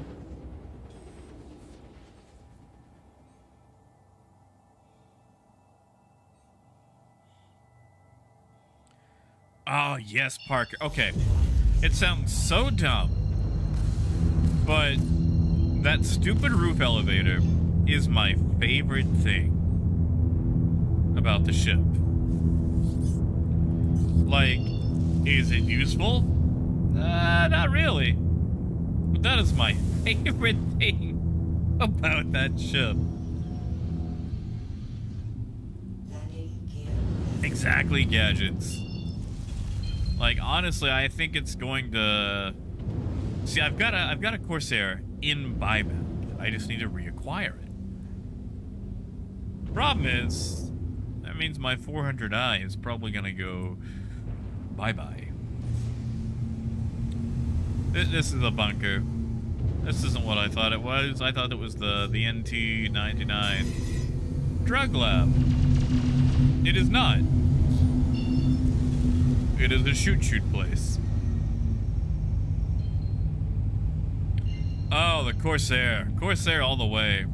Oh, yes, Parker. Okay. It sounds so dumb, but that stupid roof elevator is my favorite thing about the ship. Like, is it useful? Not really. But that is my favorite thing about that ship. Exactly, gadgets. Like, honestly, I think it's going to... See, I've got a Corsair in buyback. I just need to reacquire it. The problem is, that means my 400i is probably going to go bye-bye. This is a bunker. This isn't what I thought it was. I thought it was the NT-99 drug lab. It is not. It is a shoot place. Oh, the Corsair. Corsair all the way.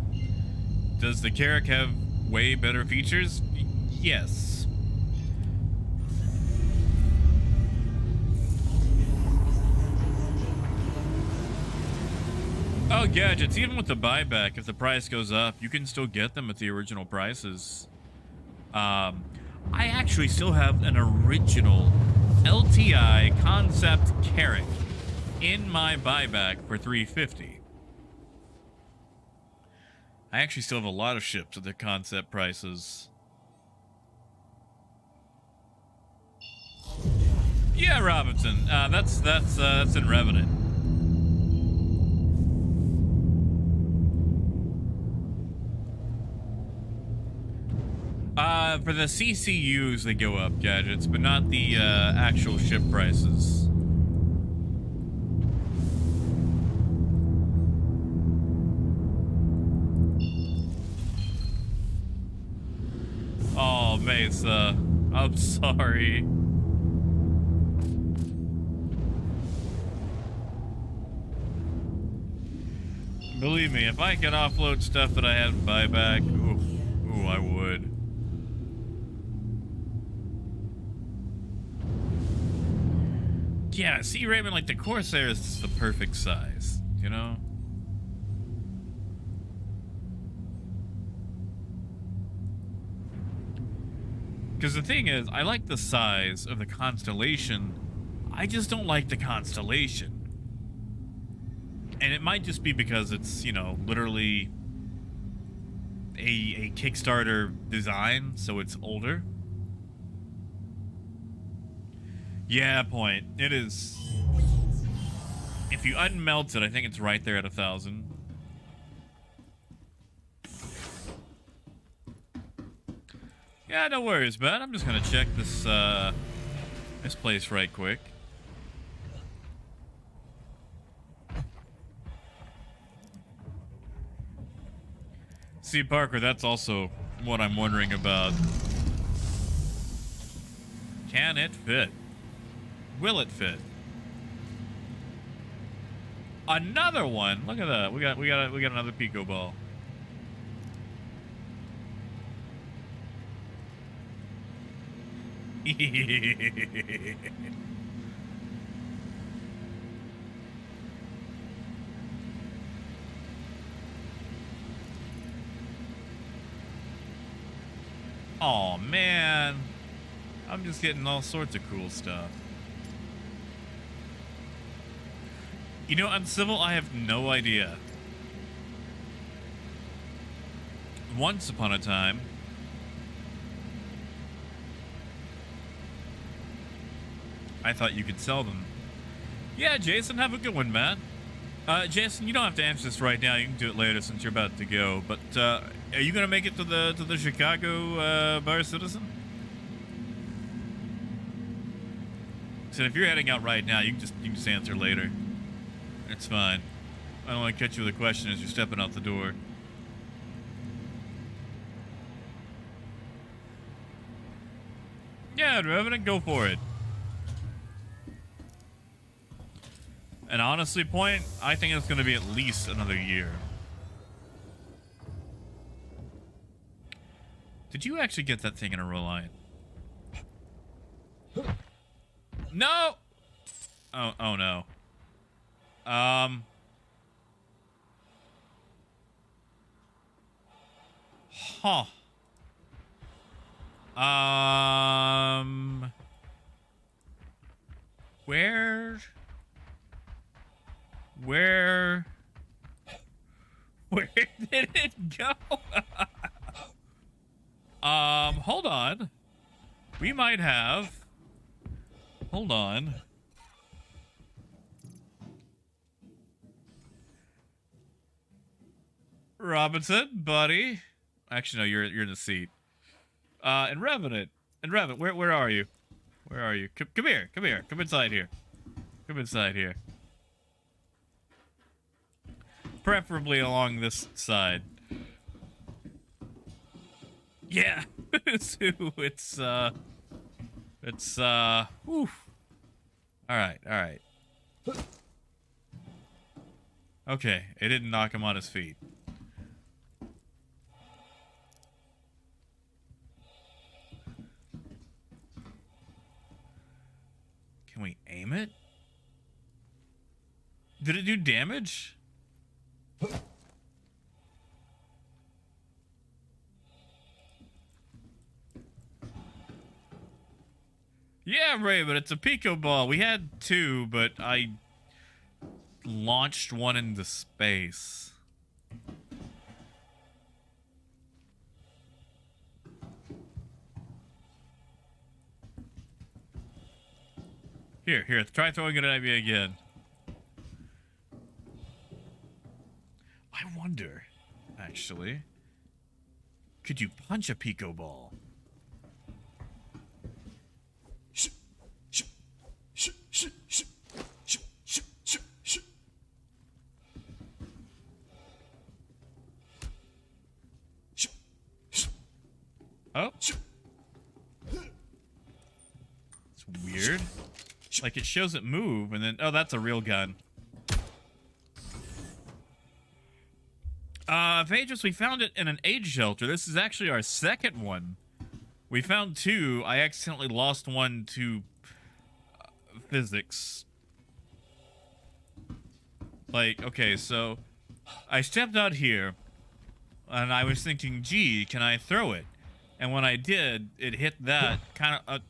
Does the Carrack have way better features? Yes. Oh, gadgets. Even with the buyback, if the price goes up, you can still get them at the original prices. I actually still have an original LTI concept Carrack in my buyback for $350. I actually still have a lot of ships at their concept prices. Yeah, Robinson. That's in Revenant. For the CCUs, they go up, gadgets, but not the actual ship prices. Oh, Mesa, I'm sorry. Believe me, if I could offload stuff that I had in buyback, ooh, I would. Yeah, see, Raymond, like the Corsair is the perfect size, you know? Because the thing is, I like the size of the constellation. I just don't like the constellation. And it might just be because it's, you know, literally a Kickstarter design, so it's older. Yeah, point. It is. If you unmelt it, I think it's right there at 1,000. Yeah, no worries, man. I'm just gonna check this this place right quick. See, Parker, that's also what I'm wondering about. Can it fit? Will it fit? Another one. Look at that. We got another Pico ball. Oh man, I'm just getting all sorts of cool stuff. You know, Uncivil, I have no idea. Once upon a time, I thought you could sell them. Yeah, Jason, have a good one, man. Jason, you don't have to answer this right now. You can do it later since you're about to go. But are you gonna make it to the Chicago Bar Citizen? So if you're heading out right now, you can just answer later. It's fine. I don't want to catch you with a question as you're stepping out the door. Yeah, Revenant, go for it. And honestly, Point, I think it's going to be at least another year. Did you actually get that thing in a row line? No! Oh no. Huh. Where did it go? Hold on. We might have. Hold on. Robinson, buddy. Actually, no, you're in the seat. And Revenant, where are you? Where are you? Come here, come inside here. Come inside here. Preferably along this side. Yeah. It's oof. Alright. Okay, it didn't knock him on his feet. Can we aim it? Did it do damage? Yeah, Ray, but it's a Pico ball. We had two, but I launched one into space. Here, try throwing it at me again. I wonder, actually, could you punch a Pico ball? Oh. It's weird. Like, it shows it move, and then... Oh, that's a real gun. Phaedrus, we found it in an AIDS shelter. This is actually our second one. We found two. I accidentally lost one to... physics. Like, okay, so... I stepped out here, and I was thinking, gee, can I throw it? And when I did, it hit that kind of...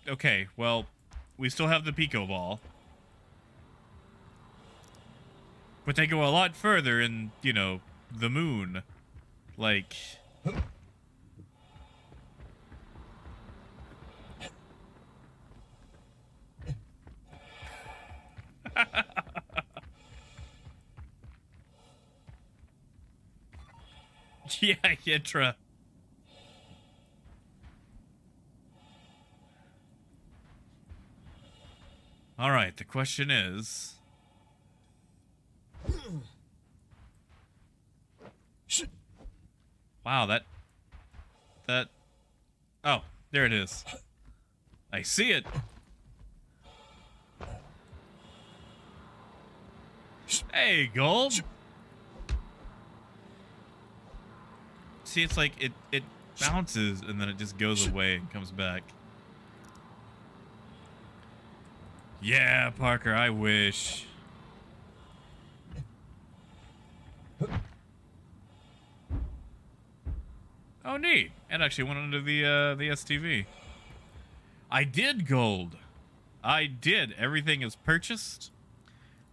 okay, well, we still have the Pico Ball. But they go a lot further in, you know, the moon. Like... yeah, Yitra. All right, the question is... wow, that... oh, there it is. I see it. Hey, Gold. See, it's like it bounces and then it just goes away and comes back. Yeah, Parker, I wish. Oh, neat. It actually went under the STV. I did, Gold. I did. Everything is purchased.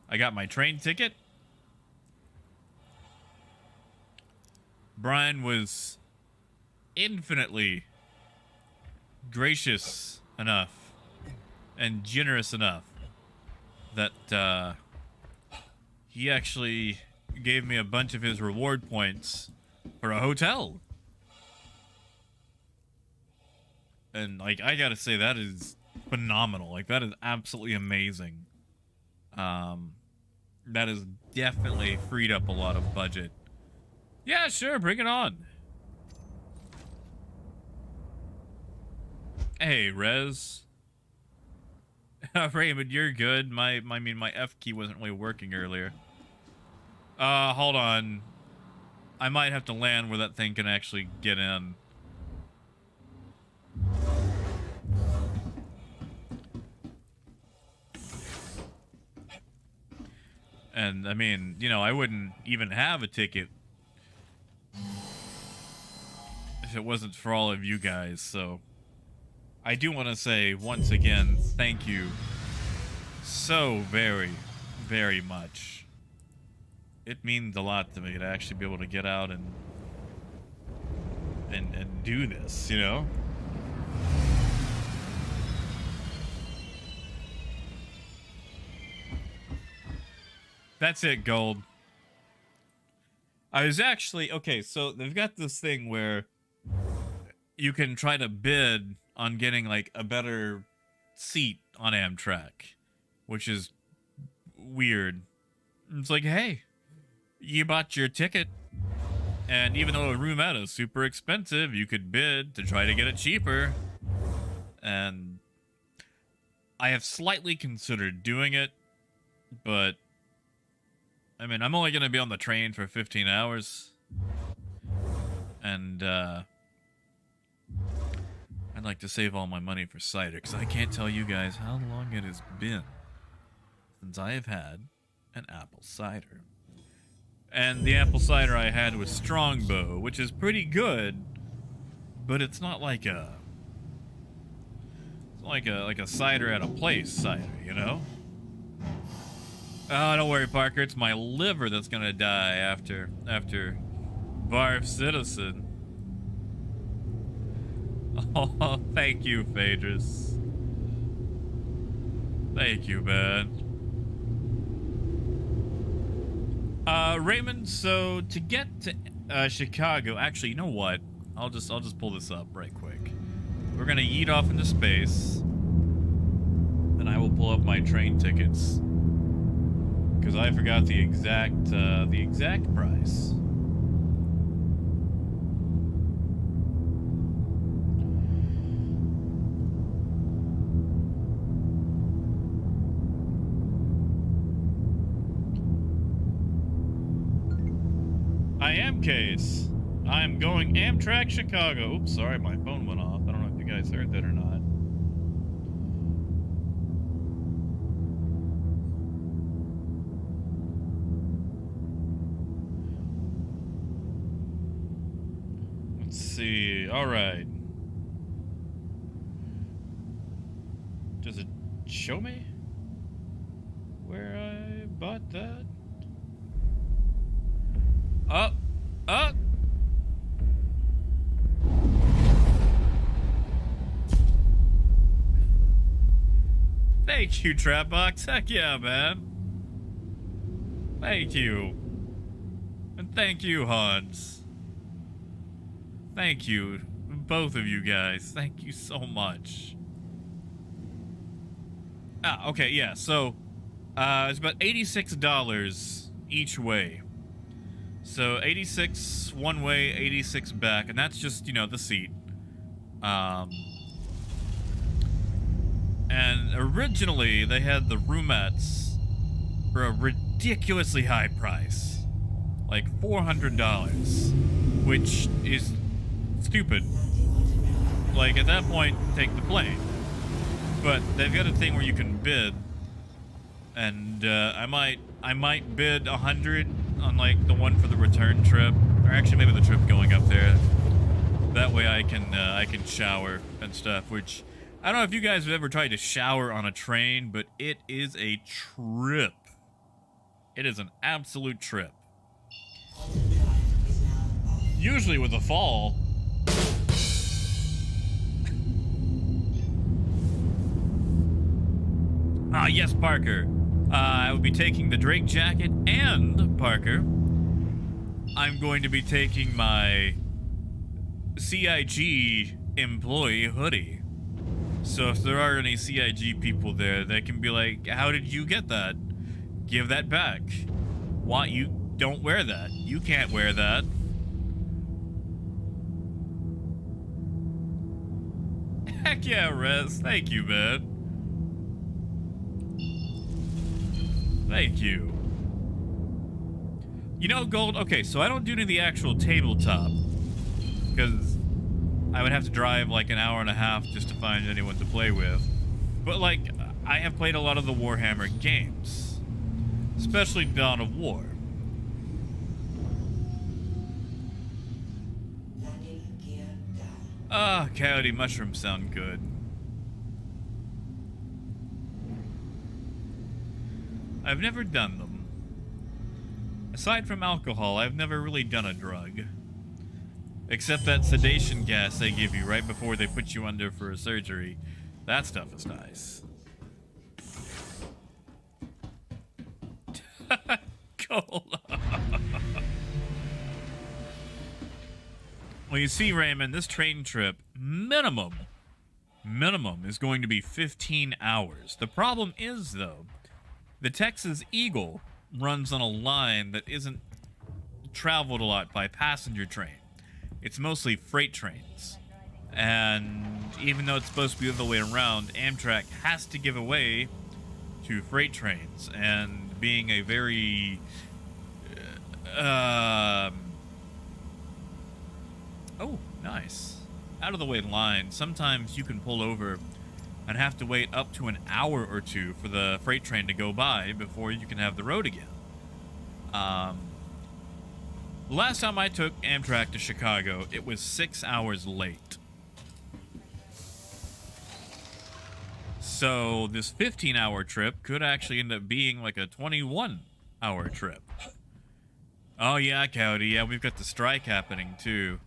I got my train ticket. Brian was infinitely gracious enough and generous enough that he actually gave me a bunch of his reward points for a hotel. And, like, I gotta say, that is phenomenal. Like, that is absolutely amazing. That has definitely freed up a lot of budget. Yeah, sure, bring it on. Hey, Rez. Raymond, you're good. My F key wasn't really working earlier. Hold on. I might have to land where that thing can actually get in. And, I mean, you know, I wouldn't even have a ticket if it wasn't for all of you guys, so... I do want to say, once again, thank you so very, very much. It means a lot to me to actually be able to get out and do this, you know? That's it, Gold. I was actually... okay, so they've got this thing where you can try to bid on getting, like, a better seat on Amtrak, which is weird. It's like, hey, you bought your ticket, and even though a room out is super expensive, you could bid to try to get it cheaper. And I have slightly considered doing it, but I mean, I'm only going to be on the train for 15 hours. And, I'd like to save all my money for cider, because I can't tell you guys how long it has been since I have had an apple cider. And the apple cider I had was Strongbow, which is pretty good, but it's not like a... it's like a cider at a place cider, you know? Oh, don't worry, Parker. It's my liver that's gonna die after Barf Citizen. Oh, thank you, Phaedrus. Thank you, man. Raymond, so to get to Chicago, actually, you know what? I'll just pull this up right quick. We're gonna yeet off into space. Then I will pull up my train tickets. Because I forgot the exact price. I am Case. I'm going Amtrak Chicago. Oops, sorry, my phone went off. I don't know if you guys heard that or not. Let's see. All right. Does it show me where I bought that? Up. Up. Thank you, Trapbox. Heck yeah, man. Thank you. And thank you, Hans. Thank you, both of you guys. Thank you so much. Ah, okay, yeah, so, it's about $86 each way. So, 86 one way, 86 back, and that's just, you know, the seat. And originally, they had the roomettes for a ridiculously high price. Like $400, which is stupid. Like, at that point, take the plane. But they've got a thing where you can bid, and I might bid 100 on like the one for the return trip, or actually maybe the trip going up there. That way I can shower and stuff. Which I don't know if you guys have ever tried to shower on a train, but it is a trip. It is an absolute trip. Usually with a fall. Ah, yes, Parker. I will be taking the Drake jacket, and, Parker, I'm going to be taking my CIG employee hoodie. So if there are any CIG people there, they can be like, how did you get that? Give that back. Why you don't wear that? You can't wear that. Heck yeah, Rez. Thank you, man. Thank you. You know, Gold, okay, so I don't do any of the actual tabletop, because I would have to drive like an hour and a half just to find anyone to play with. But, like, I have played a lot of the Warhammer games, especially Dawn of War. Ah, coyote mushrooms sound good. I've never done them. Aside from alcohol, I've never really done a drug. Except that sedation gas they give you right before they put you under for a surgery. That stuff is nice. Cola. Well, you see, Raymond, this train trip, minimum is going to be 15 hours. The problem is, though, the Texas Eagle runs on a line that isn't traveled a lot by passenger train. It's mostly freight trains. And even though it's supposed to be the other way around, Amtrak has to give away to freight trains. And being a very... oh, nice. Out of the way line, sometimes you can pull over and have to wait up to an hour or two for the freight train to go by before you can have the road again. Last time I took Amtrak to Chicago, it was 6 hours late. So this 15-hour trip could actually end up being like a 21-hour trip. Oh yeah, Cowdy, yeah, we've got the strike happening too.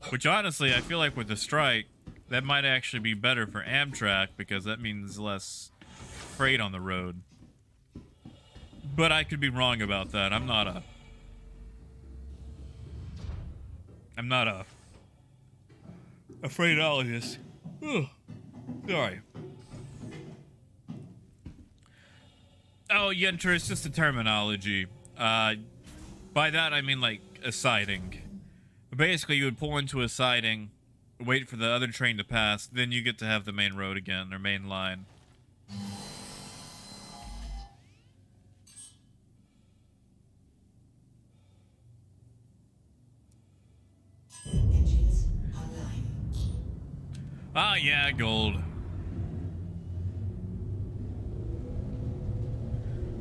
Which honestly, I feel like with the strike, that might actually be better for Amtrak because that means less freight on the road. But I could be wrong about that. I'm not a freightologist. Ugh. Sorry. Oh, Yenter, it's just a terminology. By that I mean like a siding. Basically, you would pull into a siding, wait for the other train to pass, then you get to have the main road again, or main line. Engines online. Ah, yeah, gold.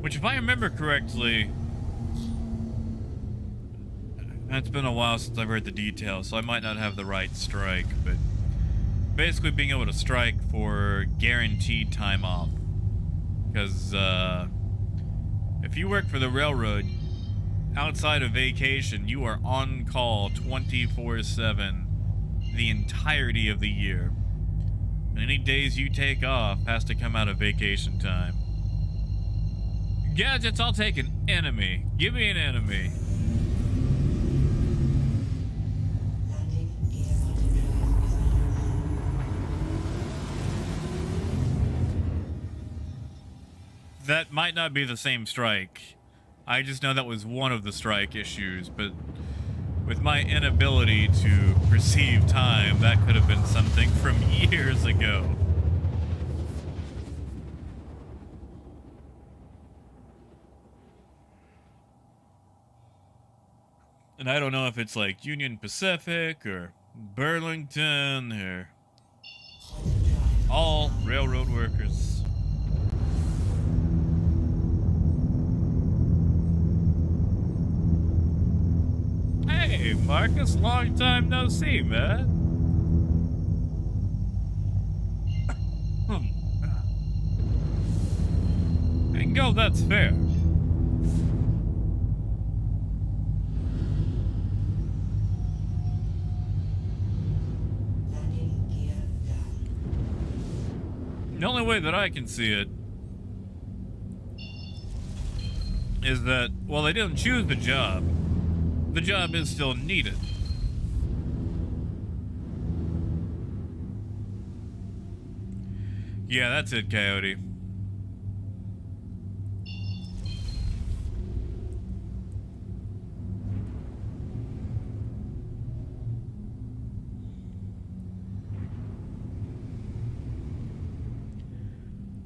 Which, if I remember correctly, It's been a while since I've heard the details, so I might not have the right strike, but basically being able to strike for guaranteed time off. Because, if you work for the railroad, outside of vacation, you are on call 24/7 the entirety of the year. And any days you take off has to come out of vacation time. Gadgets, I'll take an enemy. Give me an enemy. Landing gear multi-drive is on. That might not be the same strike. I just know that was one of the strike issues, but with my inability to perceive time, that could have been something from years ago. And I don't know if it's like Union Pacific or Burlington or all railroad workers. Hey, Marcus, long time no see, man. Bingo, that's fair. Landing gear down. The only way that I can see it is that, well, they didn't choose the job. The job is still needed. Yeah, that's it, Coyote.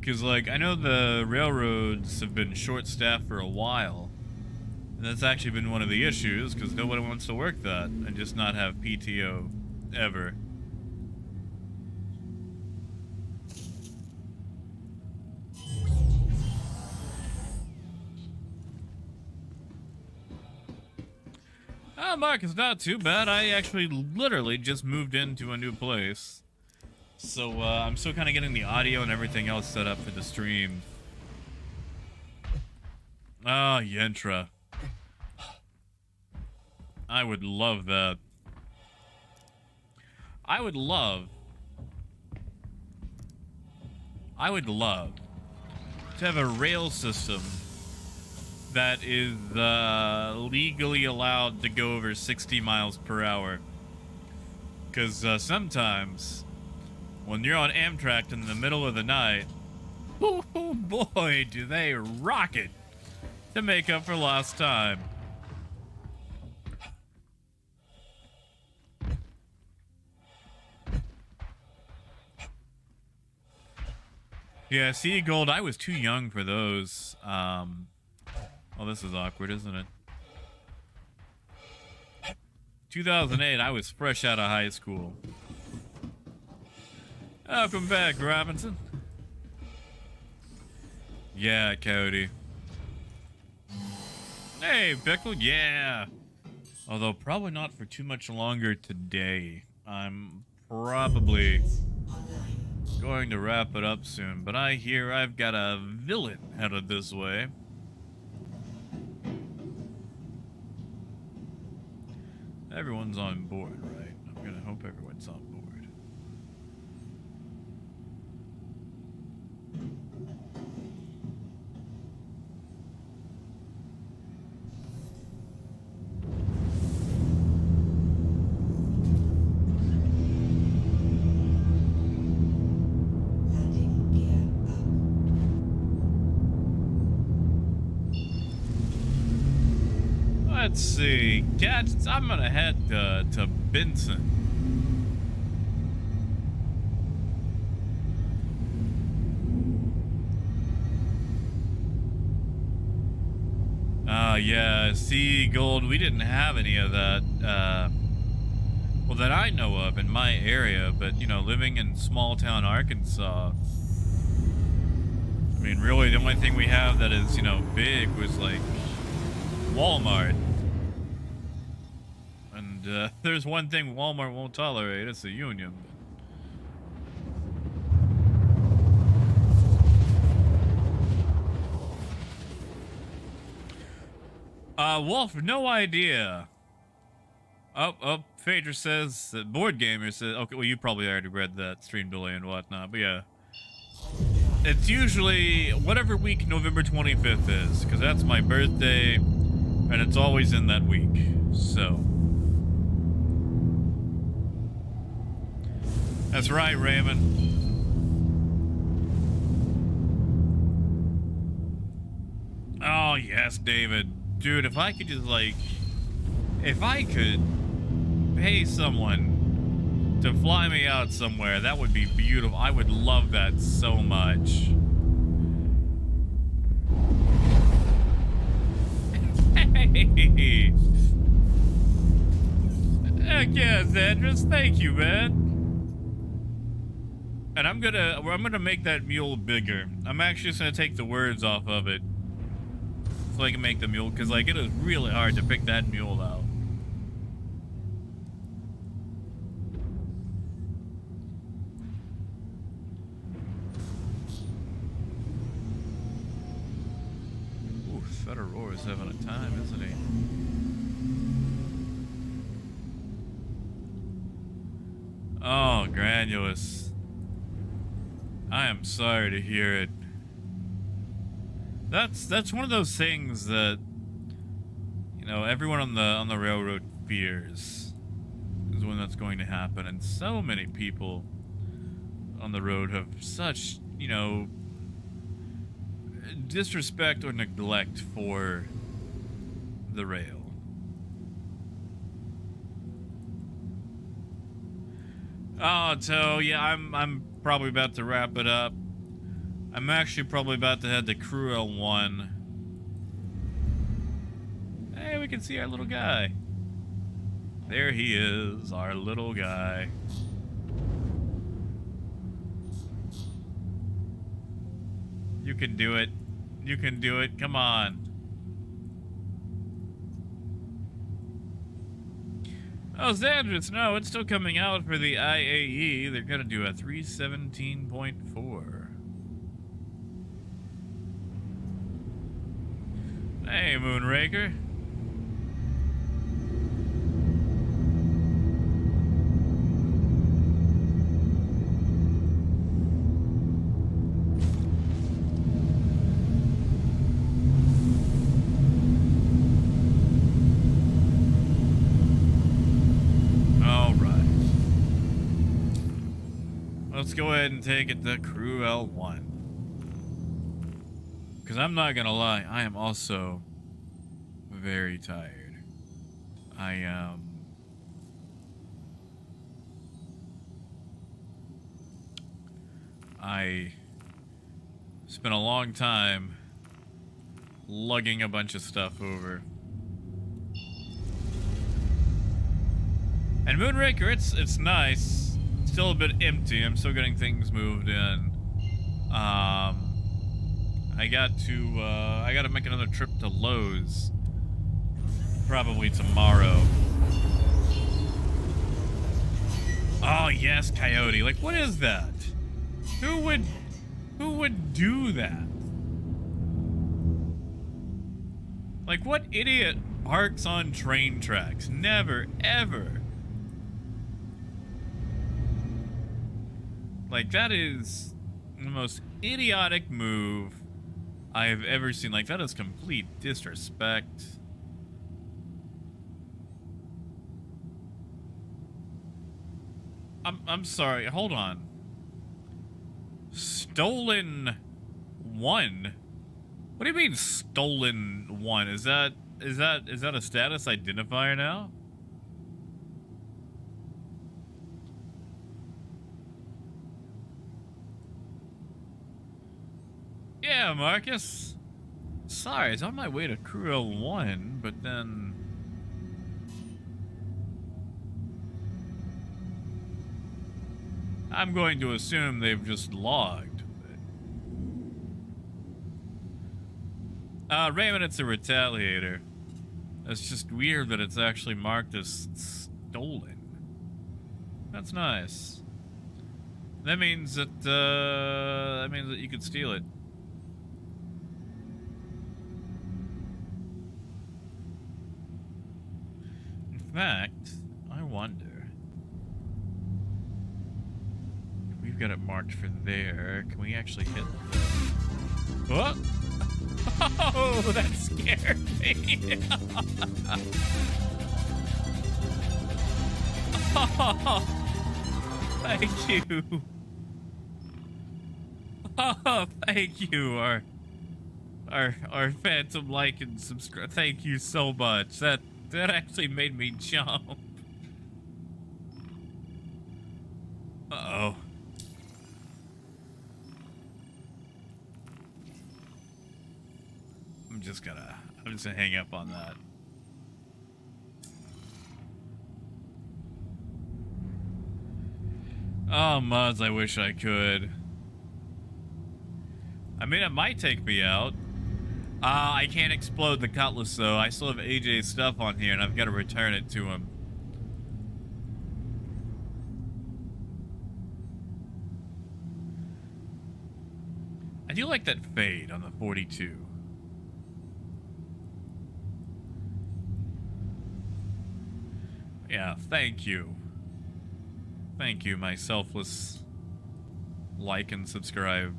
Because, like, I know the railroads have been short-staffed for a while. And that's actually been one of the issues, because nobody wants to work that and just not have PTO ever. Mark, it's not too bad. I actually literally just moved into a new place. So, I'm still kind of getting the audio and everything else set up for the stream. Ah, Yentra. I would love that. I would love to have a rail system that is legally allowed to go over 60 miles per hour. Because sometimes, when you're on Amtrak in the middle of the night, oh boy, do they rock it to make up for lost time. Yeah, Sea Gold, I was too young for those. Well, this is awkward, isn't it? 2008, I was fresh out of high school. Welcome back, Robinson. Yeah, Cody. Hey, Pickle, yeah. Although probably not for too much longer today. I'm probably going to wrap it up soon, but I hear I've got a villain headed this way. Everyone's on board, right? I'm gonna hope everyone's on board. Landing gear up. Let's see. Cats, I'm gonna head to Benson. Yeah, Sea Gold, we didn't have any of that, well, that I know of in my area, but, you know, living in small town Arkansas, I mean, really, the only thing we have that is, you know, big was, like, Walmart. There's one thing Walmart won't tolerate. It's the union. Wolf, no idea. Phaedra says that Board Gamer says, okay, well, you probably already read that stream delay and whatnot, but yeah. It's usually whatever week November 25th is, because that's my birthday, and it's always in that week, so. That's right, Raymond. Oh, yes, David. Dude, if I could just, like, if I could pay someone to fly me out somewhere, that would be beautiful. I would love that so much. Hey! Heck yeah, Zandris, thank you, man. And I'm gonna make that mule bigger. I'm actually just gonna take the words off of it so I can make the mule, because like it is really hard to pick that mule out. Ooh, Federer is having a time, isn't he? Oh, Granulous. I am sorry to hear it. That's one of those things that, you know, everyone on the railroad fears is when that's going to happen, and so many people on the road have such, you know, disrespect or neglect for the rail. Oh, so yeah, I'm probably about to wrap it up. I'm actually probably about to head to Crew L1. Hey, we can see our little guy. There he is, our little guy. You can do it. You can do it. Come on. Oh, Zandris, no, it's still coming out for the IAE. They're gonna do a 317.4. Hey, Moonraker. Let's go ahead and take it to Crew L1. Because I'm not going to lie, I am also very tired. I spent a long time lugging a bunch of stuff over. And Moonraker, it's nice. Still a bit empty. I'm still getting things moved in. I got to make another trip to Lowe's probably tomorrow. Oh yes, Coyote. Like, what is that? Who would do that? Like, what idiot parks on train tracks? Never, ever. Like, that is the most idiotic move I have ever seen. Like, that is complete disrespect. I'm sorry, hold on. Stolen one? What do you mean stolen one? Is that a status identifier now? Yeah, Marcus. Sorry, it's on my way to Crew L1, but then... I'm going to assume they've just logged. Raymond, it's a retaliator. It's just weird that it's actually marked as stolen. That's nice. That means that you could steal it. In fact, I wonder if we've got it marked for there. Can we actually hit the... What? Oh, that scared me. Oh, thank you. Oh, thank you, our phantom like and subscribe. Thank you so much. That actually made me jump. Uh-oh. I'm just gonna hang up on that. Oh, mods, I wish I could. I mean, it might take me out. I can't explode the cutlass, though. I still have AJ's stuff on here, and I've got to return it to him. I do like that fade on the 42. Yeah, thank you. Thank you, my selfless like and subscribe.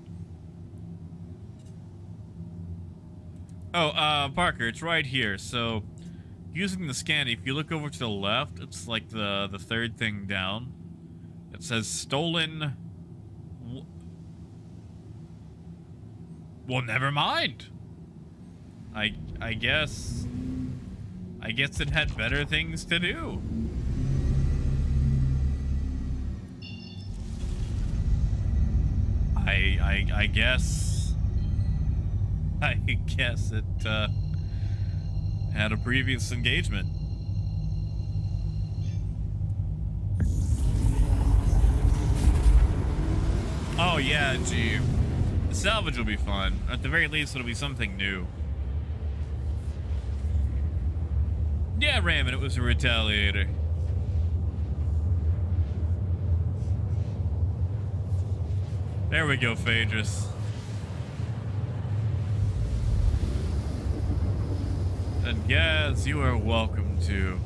Oh, Parker, it's right here. So, using the scan, if you look over to the left, it's like the third thing down. It says stolen. Well, never mind. I guess it had better things to do. I guess it had a previous engagement. Oh yeah, gee. The salvage will be fun. At the very least, it'll be something new. Yeah, Raymond, it was a retaliator. There we go, Phaedrus. And yes, you are welcome to.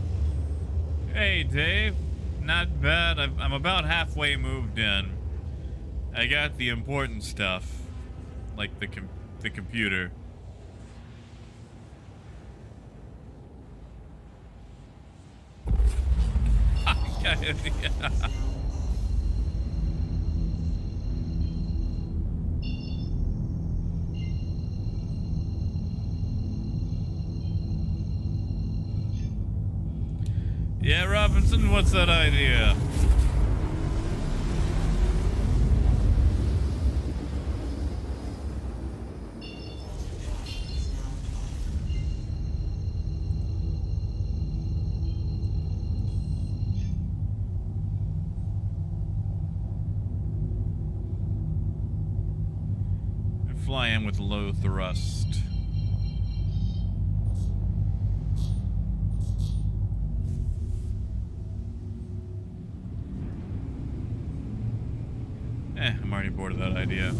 Hey, Dave. Not bad. I'm about halfway moved in. I got the important stuff, like the computer. Yeah. Yeah, Robinson, what's that idea? Fly in with low thrust. I'm already bored of that idea.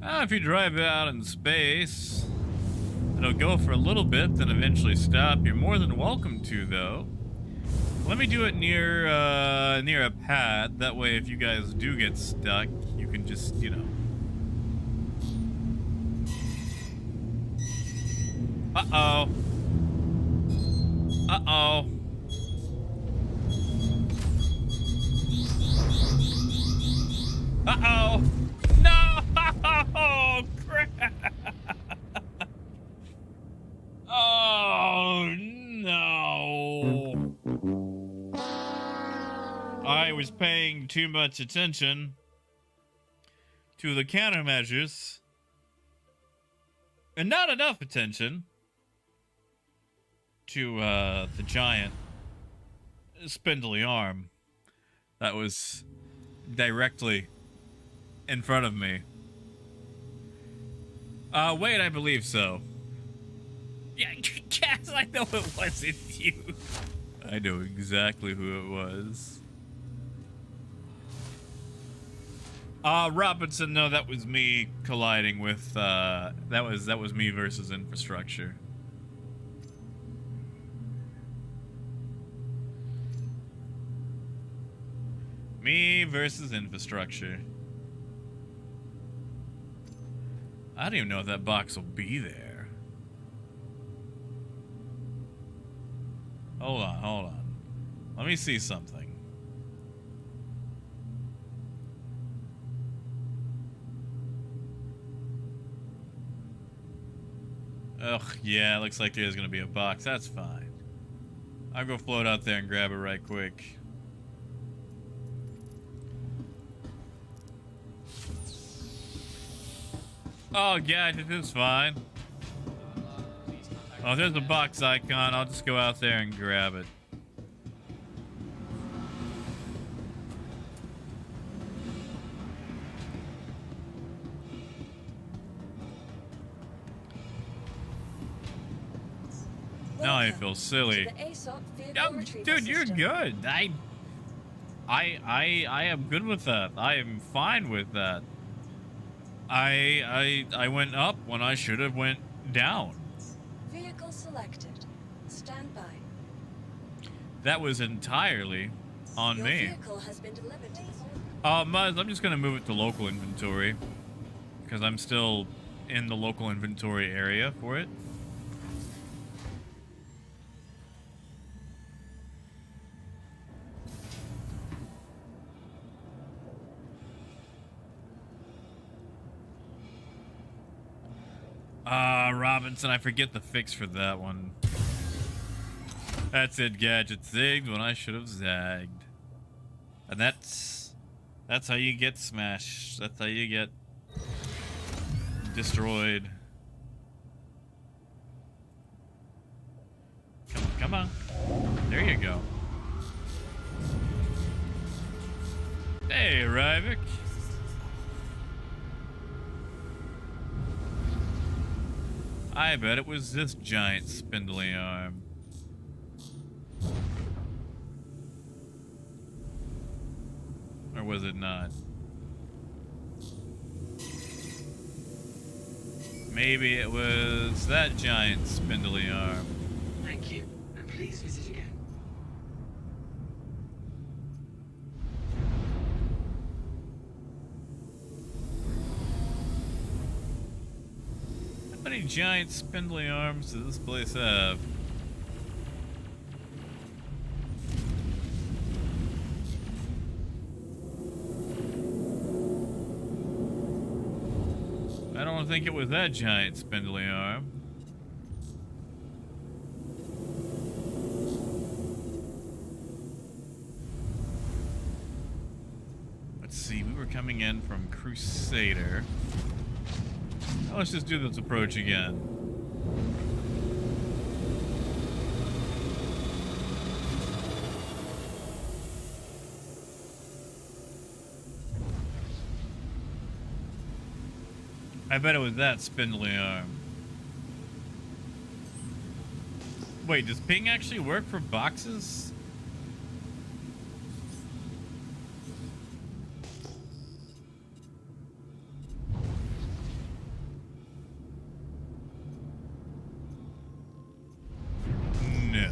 If you drive it out in space, it'll go for a little bit, then eventually stop. You're more than welcome to, though. Let me do it near a pad. That way, if you guys do get stuck, you can just, you know. Uh-oh. Uh-oh. Uh-oh. No! Crap! Oh, no. I was paying too much attention to the countermeasures and not enough attention to the giant spindly arm that was directly in front of me. Wait, I believe so. Yeah, I know it wasn't you. I know exactly who it was. Robinson, no, that was me colliding with, that was me versus infrastructure. Me versus infrastructure. I don't even know if that box will be there. Hold on, hold on. Let me see something. Ugh, yeah, looks like there's gonna be a box. That's fine. I'll go float out there and grab it right quick. Oh, yeah, it is fine. Oh, there's a box icon. I'll just go out there and grab it. Now I feel silly. To the ASOP vehicle Yeah, retrieval dude, you're system. good. I am good with that. I am fine with that. I went up when I should have went down. Vehicle selected. Stand by. That was entirely on Your me. vehicle has been delivered to the Muzz, I'm just gonna move it to local inventory because I'm still in the local inventory area for it. Robinson, I forget the fix for that one. That's it, Gadget zigged when I should have zagged. And that's how you get smashed. That's how you get destroyed. Come on. There you go. Hey, Ryvik. I bet it was this giant spindly arm. Or was it not? Maybe it was that giant spindly arm. Thank you, and please visit again. How many giant spindly arms does this place have? I don't think it was that giant spindly arm. Let's see, we were coming in from Crusader. Now let's just do this approach again. I bet it was that spindly arm. Wait, does ping actually work for boxes? No.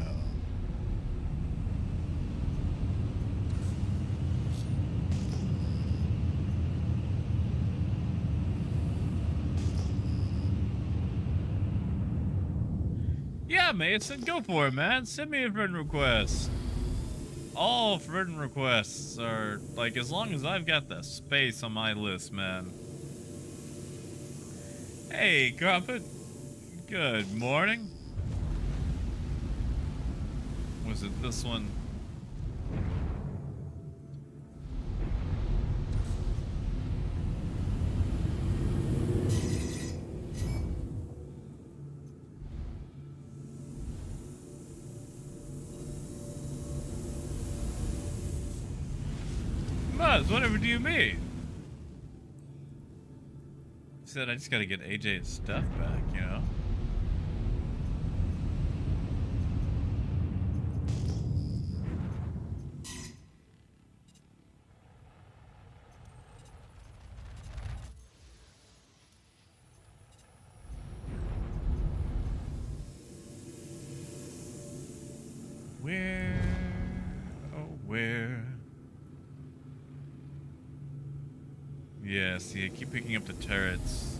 Yeah, Mason, go for it, man. Send me a friend request. All friend requests are, like, as long as I've got the space on my list, man. Hey, Crumpet. Good morning. Was it this one? Muzz, whatever do you mean? He said I just gotta get AJ's stuff back, you know? Where? Oh, where? Yeah, see, I keep picking up the turrets.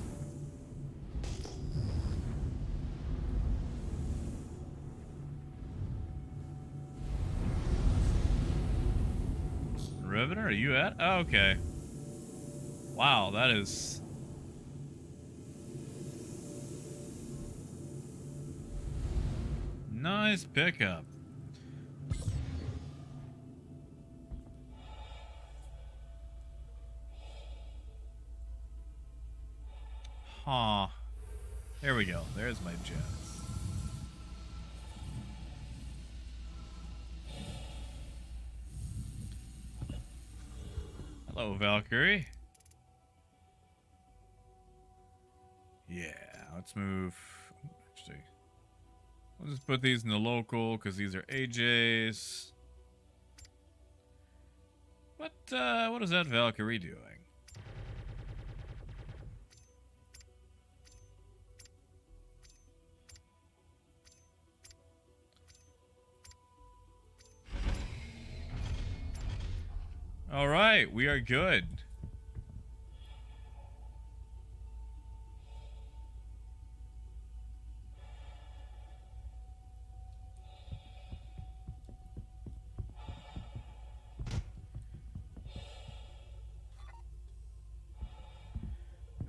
Revenant, are you at? Oh, okay. Wow, that is... nice pickup. Huh. There we go. There's my jets. Hello, Valkyrie. Yeah, let's move. Actually, we'll just put these in the local because these are AJ's. What is that Valkyrie doing? All right, we are good.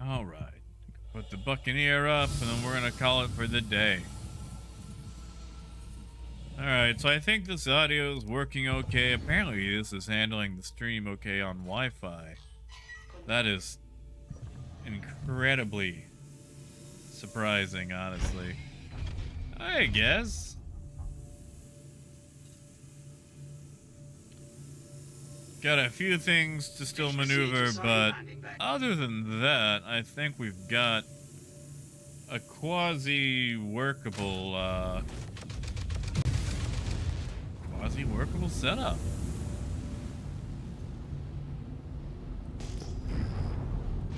All right, put the Buccaneer up, and then we're gonna call it for the day. Alright, so I think this audio is working okay. Apparently this is handling the stream okay on Wi-Fi. That is incredibly surprising, honestly. I guess. Got a few things to still maneuver, but other than that, I think we've got a quasi-workable, quasi-workable setup.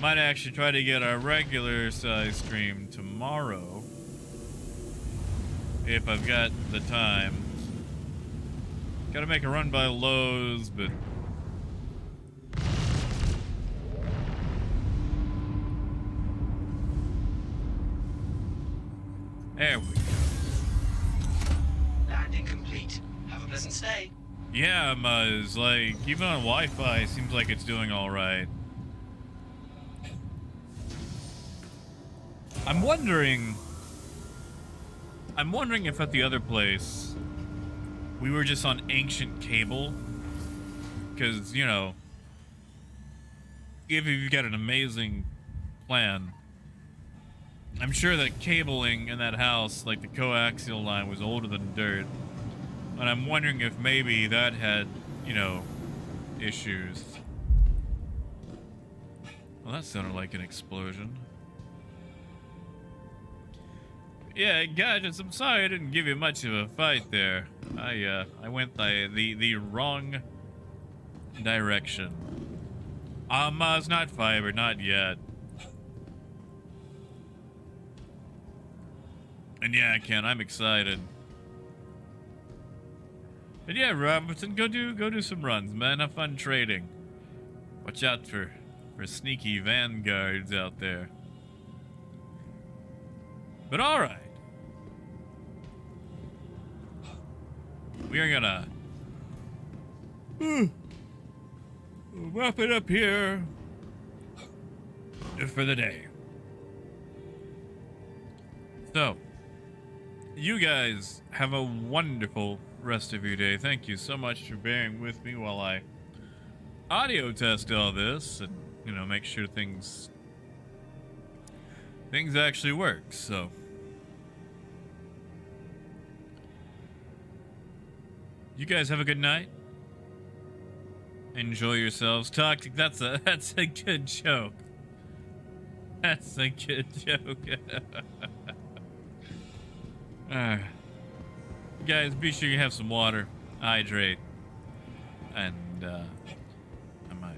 Might actually try to get our regular size stream tomorrow if I've got the time. Gotta make a run by Lowe's, but there we go. Landing complete. Have a pleasant stay. Yeah, Muzz, like, even on Wi-Fi, it seems like it's doing alright. I'm wondering if at the other place we were just on ancient cable. Because, you know, if you've got an amazing plan, I'm sure that cabling in that house, like the coaxial line, was older than dirt. And I'm wondering if maybe that had, you know, issues. Well, that sounded like an explosion. Yeah, Gadgets, I'm sorry I didn't give you much of a fight there. I went the wrong direction. It's not fiber, not yet. And yeah, Ken, I'm excited. And yeah, Robertson, go do some runs, man. Have fun trading. Watch out for sneaky vanguards out there. But all right, we are gonna wrap it up here for the day. So, you guys have a wonderful rest of your day. Thank you so much for bearing with me while I audio test all this and, you know, make sure things actually work. So, you guys have a good night. Enjoy yourselves. Toxic, that's a good joke. That's a good joke. Guys, be sure you have some water, hydrate, and I might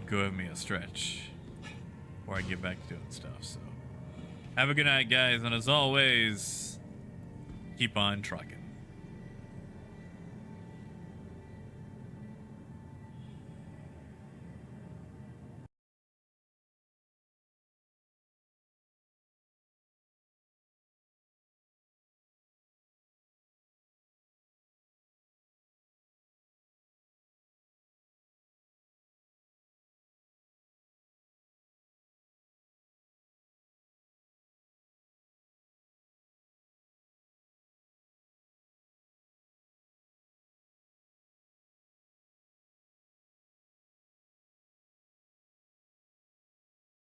go have me a stretch before I get back to doing stuff. So, have a good night, guys, and as always, keep on trucking.